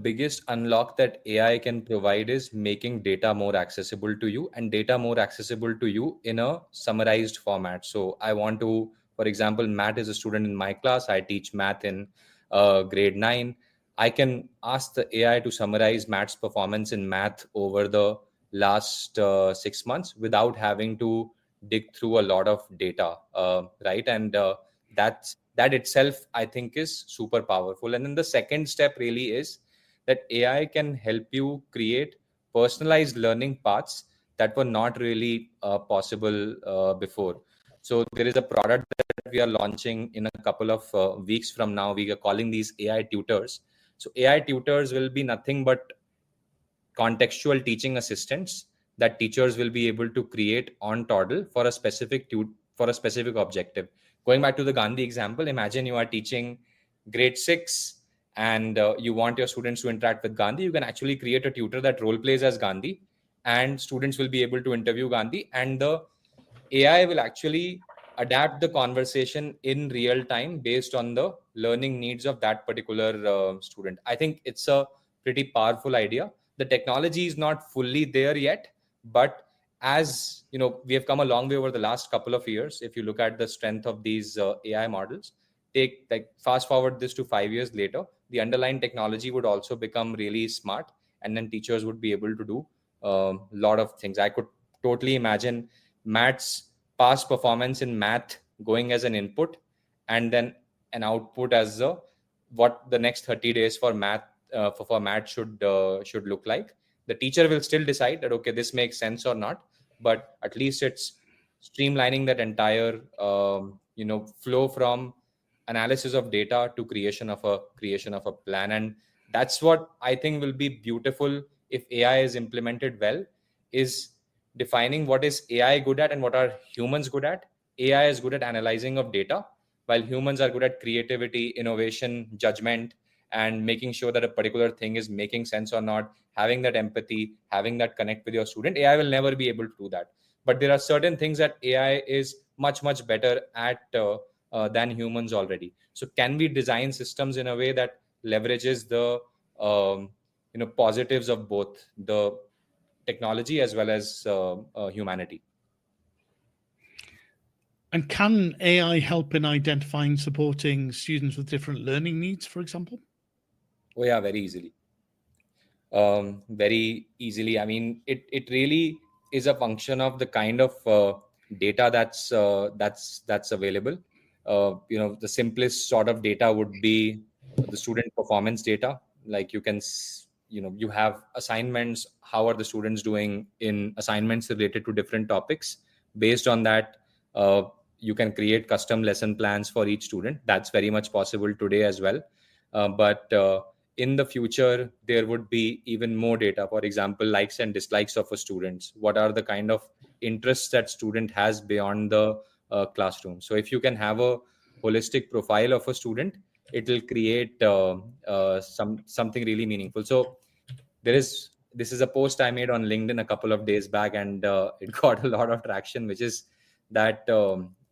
biggest unlock that AI can provide is making data more accessible to you, and data more accessible to you in a summarized format. So I want to, for example, Matt is a student in my class. I teach math in grade 9. I can ask the AI to summarize Matt's performance in math over the last 6 months without having to dig through a lot of data, right? And that itself, I think, is super powerful. And then the second step really is that AI can help you create personalized learning paths that were not really possible before. So there is a product that we are launching in a couple of weeks from now. We are calling these AI tutors. So AI tutors will be nothing but contextual teaching assistants that teachers will be able to create on Toddle for a specific objective. Going back to the Gandhi example, imagine you are teaching grade 6 and you want your students to interact with Gandhi, you can actually create a tutor that role plays as Gandhi, and students will be able to interview Gandhi, and the AI will actually adapt the conversation in real time based on the learning needs of that particular student. I think it's a pretty powerful idea. The technology is not fully there yet, but as you know, we have come a long way over the last couple of years. If you look at the strength of these AI models, take like fast forward this to 5 years later, the underlying technology would also become really smart, and then teachers would be able to do a lot of things. I could totally imagine maths past performance in math going as an input, and then an output as what the next 30 days for math for math should look like. The teacher will still decide that, okay, this makes sense or not, but at least it's streamlining that entire flow from analysis of data to creation of a plan. And that's what I think will be beautiful if AI is implemented well, is defining what is AI good at and what are humans good at. AI is good at analyzing of data, while humans are good at creativity, innovation, judgment, and making sure that a particular thing is making sense or not, having that empathy, having that connect with your student. AI will never be able to do that. But there are certain things that AI is much, much better at than humans already. So can we design systems in a way that leverages the positives of both the technology as well as humanity? And can AI help in identifying, supporting students with different learning needs, for example? Oh yeah, very easily. Very easily. I mean, it really is a function of the kind of data that's available. The simplest sort of data would be the student performance data. Like you have assignments. How are the students doing in assignments related to different topics? Based on that, you can create custom lesson plans for each student. That's very much possible today as well. But in the future, there would be even more data. For example, likes and dislikes of a student. What are the kind of interests that student has beyond the classroom? So if you can have a holistic profile of a student, it will create something really meaningful. So this is a post I made on LinkedIn a couple of days back, and it got a lot of traction, which is that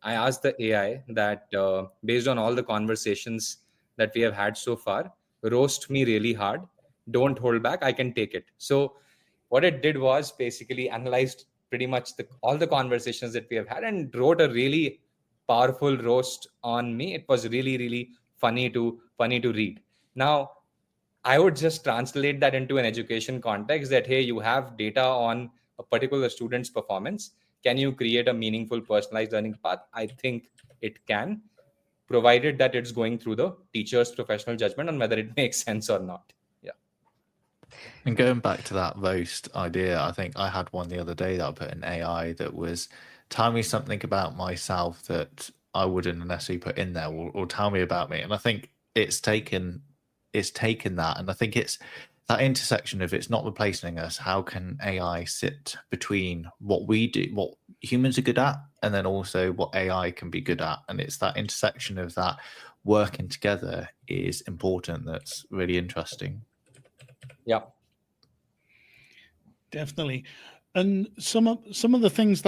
I asked the AI that based on all the conversations that we have had so far, roast me really hard, don't hold back, I can take it. So what it did was basically analyzed pretty much all the conversations that we have had and wrote a really powerful roast on me. It was really, really funny to read. Now I would just translate that into an education context that, hey, you have data on a particular student's performance. Can you create a meaningful personalized learning path? I think it can, provided that it's going through the teacher's professional judgment on whether it makes sense or not. Yeah. And going back to that roast idea, I think I had one the other day that I put in AI that was, tell me something about myself that I wouldn't necessarily put in there, or tell me about me. And I think it's taken that, and I think it's that intersection of, it's not replacing us. How can AI sit between what we do, what humans are good at, and then also what AI can be good at? And it's that intersection of that working together is important. That's really interesting. Yeah, definitely. And some of the things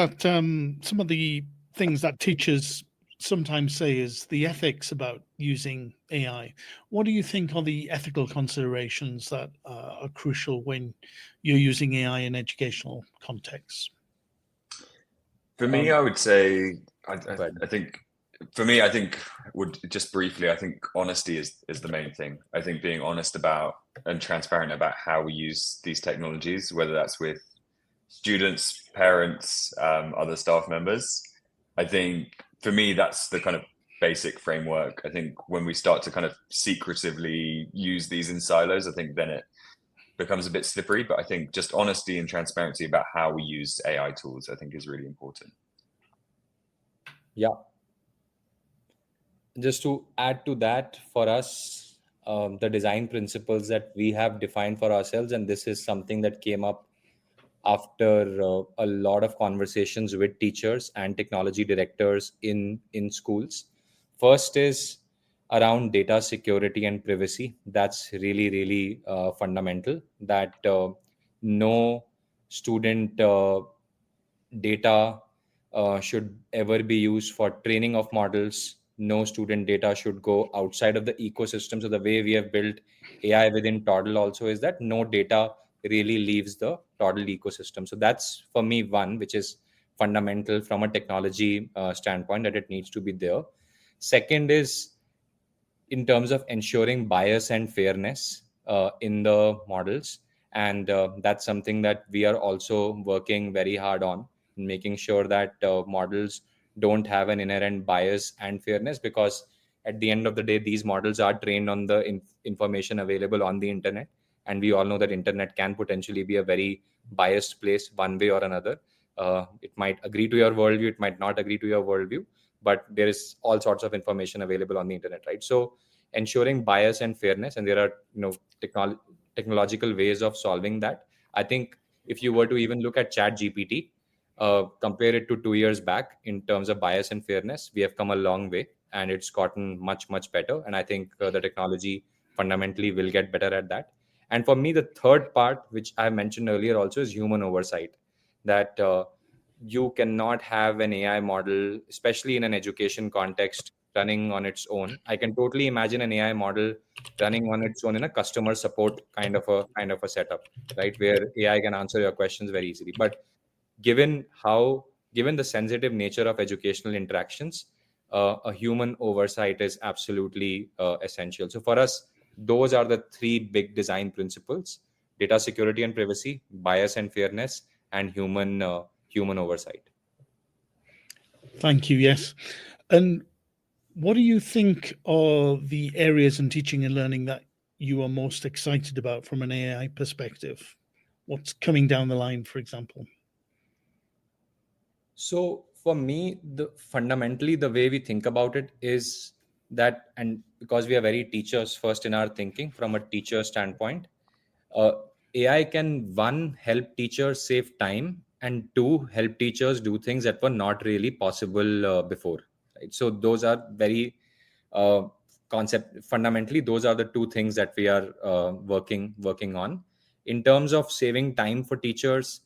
that teachers sometimes say is the ethics about using AI. What do you think are the ethical considerations that are crucial when you're using AI in educational contexts? For me, I would say, I think just briefly, I think honesty is the main thing. I think being honest about and transparent about how we use these technologies, whether that's with students, parents, other staff members. I think for me, that's the kind of basic framework. I think when we start to kind of secretively use these in silos, I think then it becomes a bit slippery. But I think just honesty and transparency about how we use AI tools, I think, is really important. Yeah. Just to add to that, for us, the design principles that we have defined for ourselves, and this is something that came up after a lot of conversations with teachers and technology directors in schools. First is around data security and privacy. That's really, really fundamental, that no student data should ever be used for training of models. No student data should go outside of the ecosystem. So the way we have built AI within Toddle also is that no data really leaves the Toddle ecosystem. So that's for me one, which is fundamental from a technology standpoint, that it needs to be there. Second is in terms of ensuring bias and fairness in the models. And that's something that we are also working very hard on, making sure that models don't have an inherent bias and fairness, because at the end of the day, these models are trained on the information available on the internet. And we all know that internet can potentially be a very biased place one way or another. It might agree to your worldview, it might not agree to your worldview, but there is all sorts of information available on the internet, right? So ensuring bias and fairness, and there are technological ways of solving that. I think if you were to even look at Chat GPT, compare it to 2 years back in terms of bias and fairness, we have come a long way, and it's gotten much better. And I think the technology fundamentally will get better at that. And for me, the third part, which I mentioned earlier also, is human oversight. That you cannot have an AI model, especially in an education context, running on its own. I can totally imagine an AI model running on its own in a customer support kind of a setup, right, where AI can answer your questions very easily. But given the sensitive nature of educational interactions, a human oversight is absolutely essential. So for us, those are the three big design principles: data security and privacy, bias and fairness, and human oversight. Thank you. Yes. And what do you think are the areas in teaching and learning that you are most excited about from an AI perspective? What's coming down the line, for example? So for me, fundamentally the way we think about it is that, and because we are very teachers first in our thinking, from a teacher standpoint, AI can, one, help teachers save time, and two, help teachers do things that were not really possible before. Right. So those are very fundamentally, those are the two things that we are working on. In terms of saving time for teachers,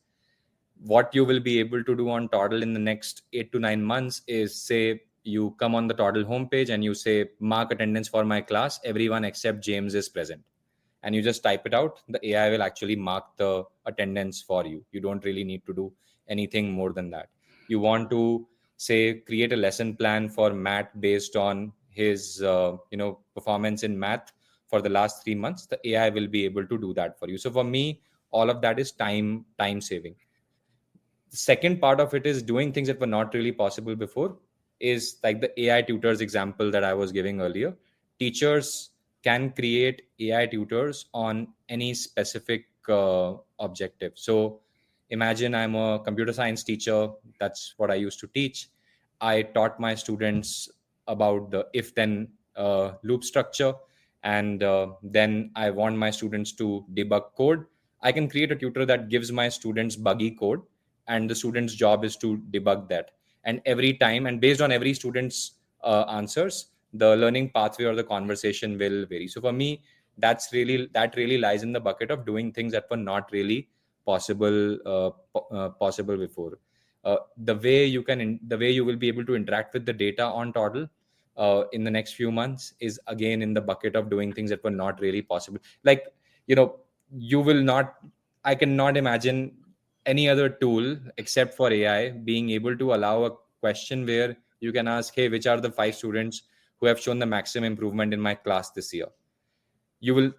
what you will be able to do on Toddle in the next 8 to 9 months is, say you come on the Toddle homepage and you say, mark attendance for my class, everyone except James is present. And you just type it out, the AI will actually mark the attendance for you. You don't really need to do anything more than that. You want to, say, create a lesson plan for Matt based on his performance in math for the last 3 months, the AI will be able to do that for you. So for me, all of that is time saving. The second part of it is doing things that were not really possible before, is like the AI tutors example that I was giving earlier. Teachers can create AI tutors on any specific objective. So imagine I'm a computer science teacher. That's what I used to teach. I taught my students about the if-then loop structure. And then I want my students to debug code. I can create a tutor that gives my students buggy code, and the student's job is to debug that. And every time, and based on every student's answers, the learning pathway or the conversation will vary. So for me, that really lies in the bucket of doing things that were not really possible before. The way you will be able to interact with the data on Toddle in the next few months is again in the bucket of doing things that were not really possible. Like, I cannot imagine any other tool except for AI being able to allow a question where you can ask, hey, which are the 5 students who have shown the maximum improvement in my class this year?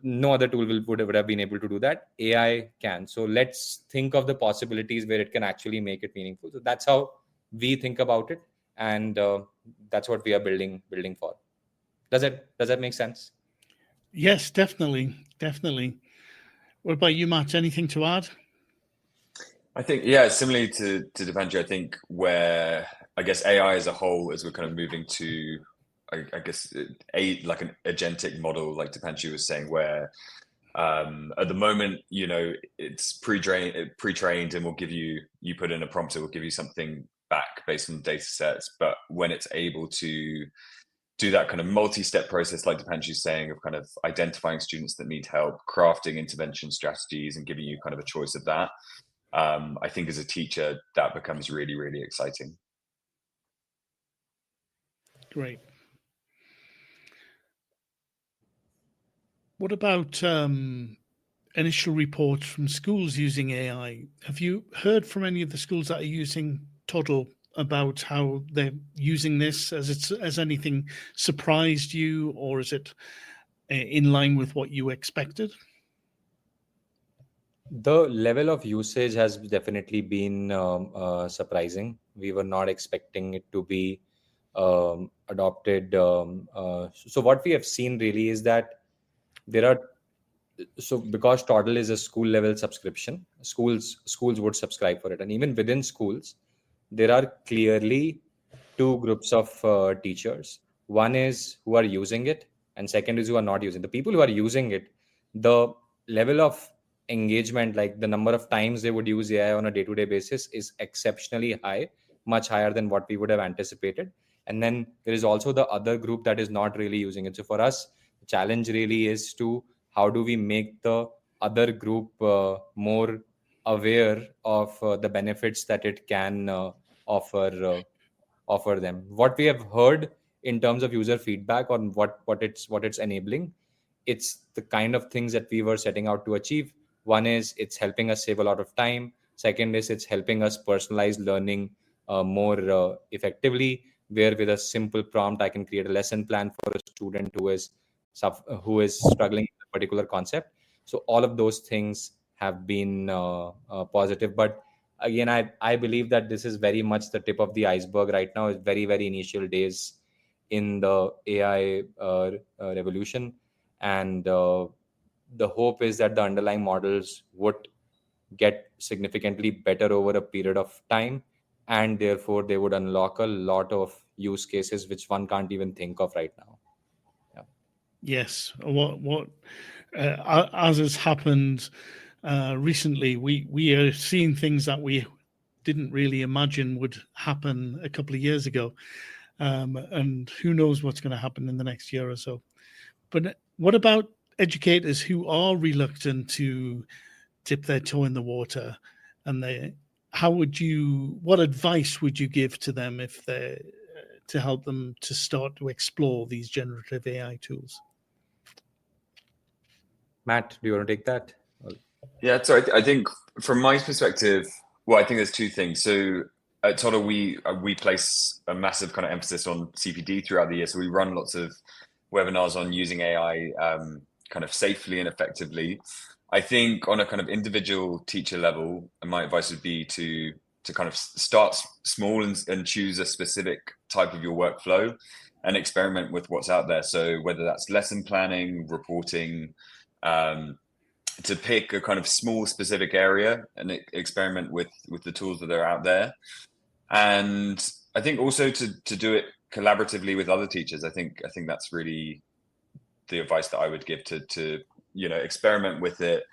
No other tool would have been able to do that. AI can. So let's think of the possibilities where it can actually make it meaningful. So that's how we think about it, and that's what we are building for. Does that make sense? Yes, definitely. What about you, Matt? Anything to add? I think, similarly to Dipanshu, I think where I guess AI as a whole, as we're kind of moving to, I guess, like an agentic model, like Dipanshu was saying, where at the moment, it's pre-trained and will give you put in a prompt, it will give you something back based on data sets. But when it's able to do that kind of multi-step process, like Dipanshu's saying, of kind of identifying students that need help, crafting intervention strategies, and giving you kind of a choice of that. I think as a teacher, that becomes really, really exciting. Great. What about initial reports from schools using AI? Have you heard from any of the schools that are using Toddle about how they're using this? Has anything surprised you, or is it in line with what you expected? The level of usage has definitely been surprising. We were not expecting it to be adopted. So what we have seen really is that there are, so because Toddle is a school level subscription, schools would subscribe for it, and even within schools there are clearly two groups of teachers. One is who are using it, and second is who are not using. The people who are using it, the level of engagement, like the number of times they would use AI on a day-to-day basis, is exceptionally high, much higher than what we would have anticipated. And then there is also the other group that is not really using it. So for us, the challenge really is to how do we make the other group more aware of the benefits that it can offer them. What we have heard in terms of user feedback on what it's enabling, it's the kind of things that we were setting out to achieve. One is it's helping us save a lot of time. Second is it's helping us personalize learning more effectively, where with a simple prompt I can create a lesson plan for a student who is struggling with a particular concept. So all of those things have been positive. But again, I believe that this is very much the tip of the iceberg right now. It's very, very initial days in the AI revolution. And the hope is that the underlying models would get significantly better over a period of time, and therefore they would unlock a lot of use cases which one can't even think of right now. Yes. What as has happened recently, we are seeing things that we didn't really imagine would happen a couple of years ago, and who knows what's going to happen in the next year or so. But what about educators who are reluctant to dip their toe in the water, and what advice would you give to them if they to help them to start to explore these generative AI tools? Matt, do you want to take that? Yeah, so I think from my perspective, well, I think there's two things. So at Toddle, we place a massive kind of emphasis on CPD throughout the year. So we run lots of webinars on using AI kind of safely and effectively. I think on a kind of individual teacher level, my advice would be to kind of start small and choose a specific type of your workflow and experiment with what's out there. So whether that's lesson planning, reporting, to pick a kind of small specific area and experiment with the tools that are out there. And I think also to do it collaboratively with other teachers. I think that's really the advice that I would give to experiment with it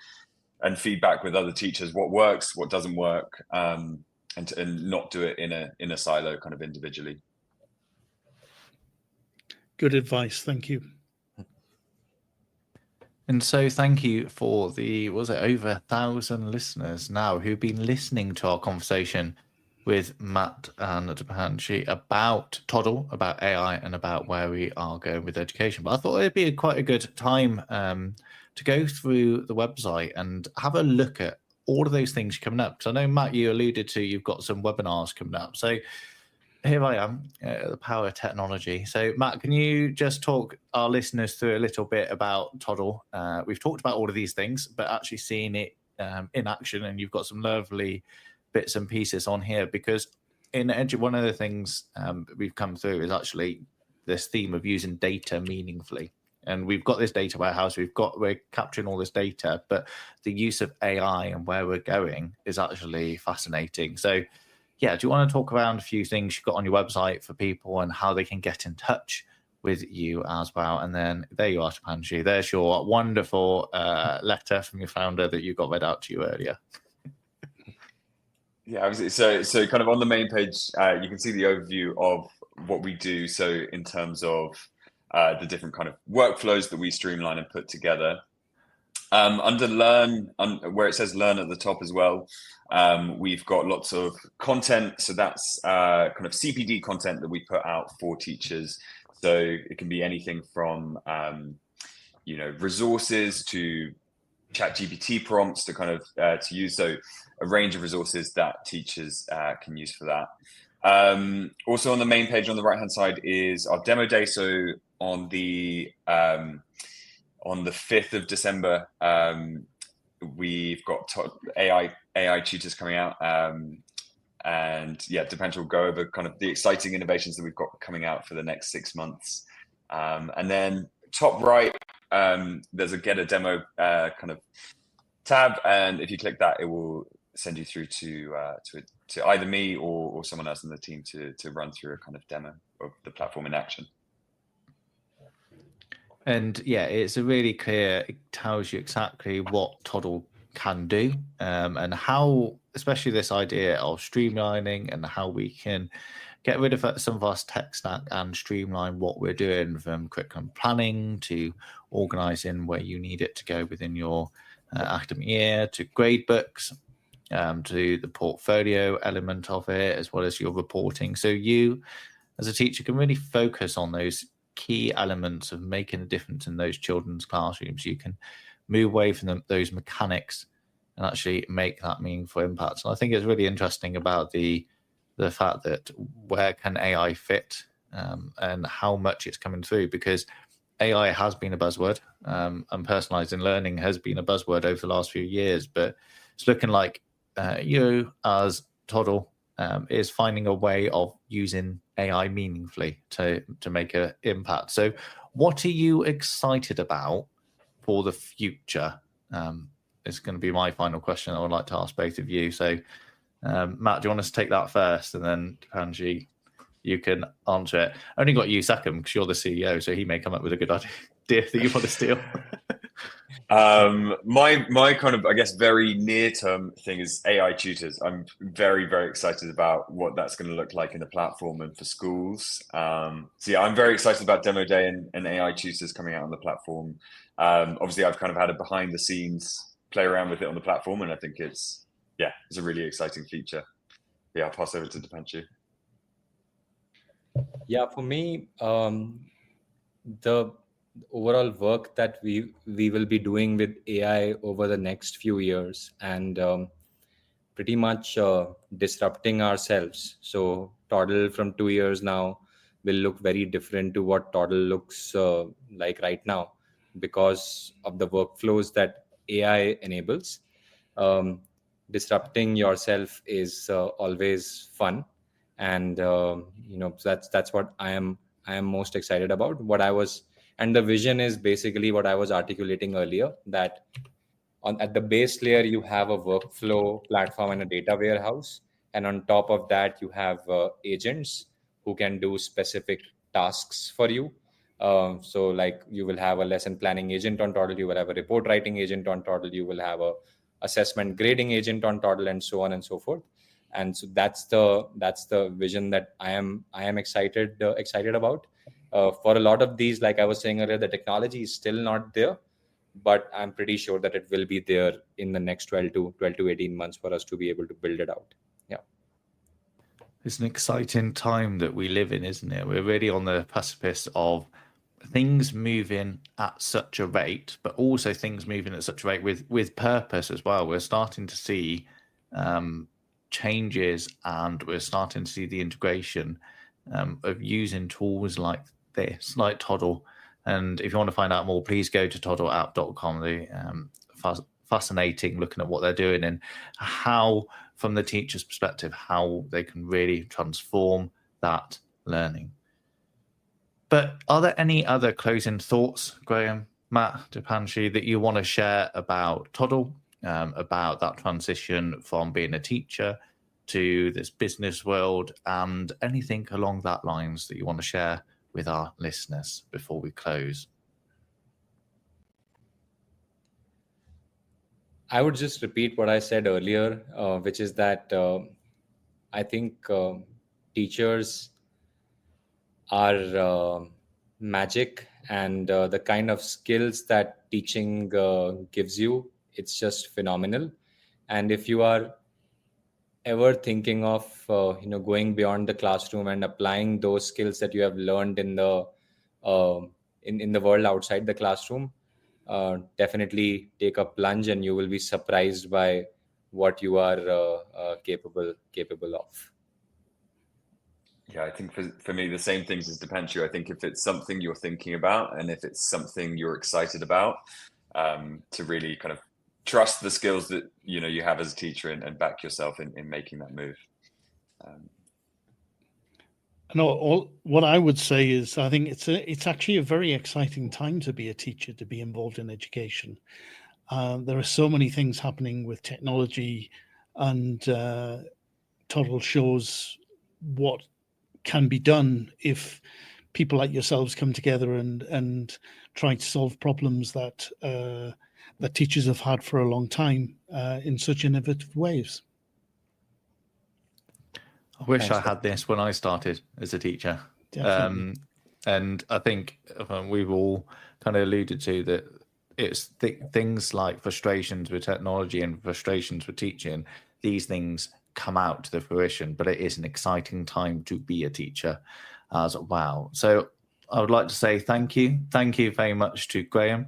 and feedback with other teachers what works, what doesn't work, and not do it in a silo kind of individually. Good advice. Thank you. And so thank you for over 1,000 listeners now who've been listening to our conversation with Matt and Dipanshu about Toddle, about AI, and about where we are going with education. But I thought it'd be quite a good time to go through the website and have a look at all of those things coming up. Because I know, Matt, you alluded to you've got some webinars coming up. So here I am, the power of technology. So, Matt, can you just talk our listeners through a little bit about Toddle? We've talked about all of these things, but actually seeing it in action, and you've got some lovely bits and pieces on here, because in one of the things we've come through is actually this theme of using data meaningfully. And we've got this data warehouse, we're capturing all this data, but the use of AI and where we're going is actually fascinating. So, yeah, do you want to talk around a few things you've got on your website for people and how they can get in touch with you as well? And then there you are, Dipanshu. There's your wonderful letter from your founder that you got read out to you earlier. Yeah, so kind of on the main page, you can see the overview of what we do. So in terms of the different kind of workflows that we streamline and put together. Under Learn, where it says Learn at the top as well, we've got lots of content. So that's kind of CPD content that we put out for teachers. So it can be anything from, resources to ChatGPT prompts to kind of to use. So a range of resources that teachers can use for that. Also on the main page on the right-hand side is our demo day. So on the 5th of December, we've got AI tutors coming out. And yeah, Dipanshu will go over kind of the exciting innovations that we've got coming out for the next 6 months. And then top right, there's a get a demo kind of tab. And if you click that, it will send you through to either me or someone else in the team to run through a kind of demo of the platform in action. And yeah, it's a really clear, it tells you exactly what Toddle can do, and how, especially this idea of streamlining and how we can get rid of some of our tech stack and streamline what we're doing, from curriculum planning to organizing where you need it to go within your academic year, to grade books, to the portfolio element of it, as well as your reporting. So you, as a teacher, can really focus on those key elements of making a difference in those children's classrooms. You can move away from those mechanics and actually make that meaningful impact. And I think it's really interesting about the fact that where can AI fit, and how much it's coming through, because AI has been a buzzword, and personalized learning has been a buzzword over the last few years, but it's looking like you as Toddle is finding a way of using AI meaningfully to make an impact. So what are you excited about for the future? It's going to be my final question I would like to ask both of you. So Matt, do you want us to take that first, and then Dipanshu, you can answer it? I only got you second because you're the CEO, so he may come up with a good idea that you want to steal. My kind of, I guess, very near-term thing is AI tutors. I'm very, very excited about what that's going to look like in the platform and for schools. So yeah, I'm very excited about Demo Day and AI tutors coming out on the platform. Obviously, I've kind of had a behind-the-scenes play around with it on the platform, and I think it's a really exciting feature. Yeah, I'll pass over to Dipanshu. Yeah, for me, the overall work that we will be doing with AI over the next few years, and pretty much disrupting ourselves. So Toddle from 2 years now will look very different to what Toddle looks like right now, because of the workflows that AI enables. Disrupting yourself is always fun, and that's what I am most excited about. And the vision is basically what I was articulating earlier, that at the base layer you have a workflow platform and a data warehouse, and on top of that you have agents who can do specific tasks for you. So like you will have a lesson planning agent on Toddle, you will have a report writing agent on Toddle, you will have a assessment grading agent on Toddle, and so on and so forth. And so that's the vision that I am excited about. For a lot of these, like I was saying earlier, the technology is still not there, but I'm pretty sure that it will be there in the next 12 to 18 months for us to be able to build it out. Yeah. It's an exciting time that we live in, isn't it? We're really on the precipice of things moving at such a rate, but also things moving at such a rate with purpose as well. We're starting to see changes, and we're starting to see the integration of using tools like this, like Toddle. And if you want to find out more, please go to toddleapp.com. The fascinating looking at what they're doing and how, from the teacher's perspective, how they can really transform that learning. But are there any other closing thoughts, Graham, Matt, Dipanshu, that you want to share about Toddle, about that transition from being a teacher to this business world, and anything along that lines that you want to share with our listeners before we close? I would just repeat what I said earlier, which is that I think teachers are magic and the kind of skills that teaching gives you. It's just phenomenal. And if you are ever thinking of going beyond the classroom and applying those skills that you have learned in the in the world outside the classroom, definitely take a plunge, and you will be surprised by what you are capable of. Yeah, I think for me, the same things as Dipanshu. I think if it's something you're thinking about and if it's something you're excited about, to really kind of trust the skills that you have as a teacher and back yourself in making that move. What I would say is I think it's actually a very exciting time to be a teacher, to be involved in education. There are so many things happening with technology, and Toddle shows what can be done if people like yourselves come together and try to solve problems that teachers have had for a long time in such innovative ways. I wish I had this when I started as a teacher. And I think we've all kind of alluded to that it's things like frustrations with technology and frustrations with teaching. These things come out to the fruition, but it is an exciting time to be a teacher as well. So I would like to say thank you very much to Graham,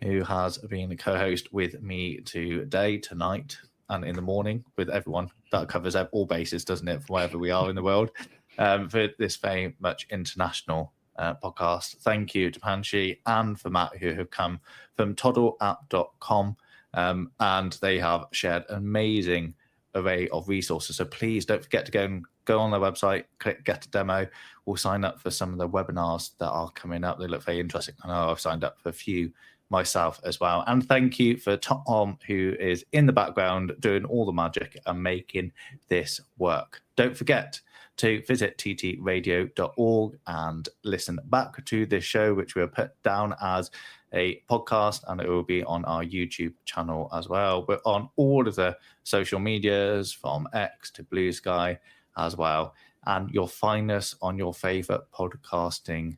who has been a co-host with me today, tonight, and in the morning with everyone. That covers all bases, doesn't it, for wherever we are in the world, for this very much international podcast. Thank you to Dipanshu and for Matt, who have come from toddleapp.com, and they have shared an amazing array of resources. So please don't forget to go on their website, click get a demo. We'll sign up for some of the webinars that are coming up. They look very interesting. I know I've signed up for a few myself as well. And thank you for Tom, who is in the background doing all the magic and making this work. Don't forget to visit ttradio.org and listen back to this show, which we'll put down as a podcast, and it will be on our YouTube channel as well. We're on all of the social medias, from X to Blue Sky as well. And you'll find us on your favorite podcasting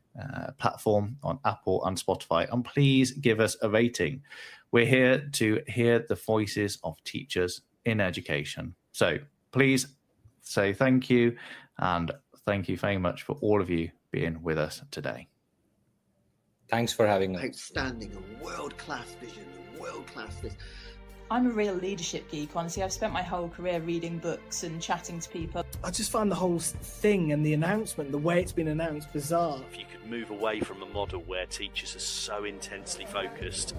platform on Apple and Spotify. And please give us a rating. We're here to hear the voices of teachers in education. So please say thank you, and thank you very much for all of you being with us today. Thanks for having us. Outstanding, a world-class vision, a world-class this. I'm a real leadership geek, honestly. I've spent my whole career reading books and chatting to people. I just find the whole thing and the announcement, the way it's been announced, bizarre. If you could move away from a model where teachers are so intensely focused.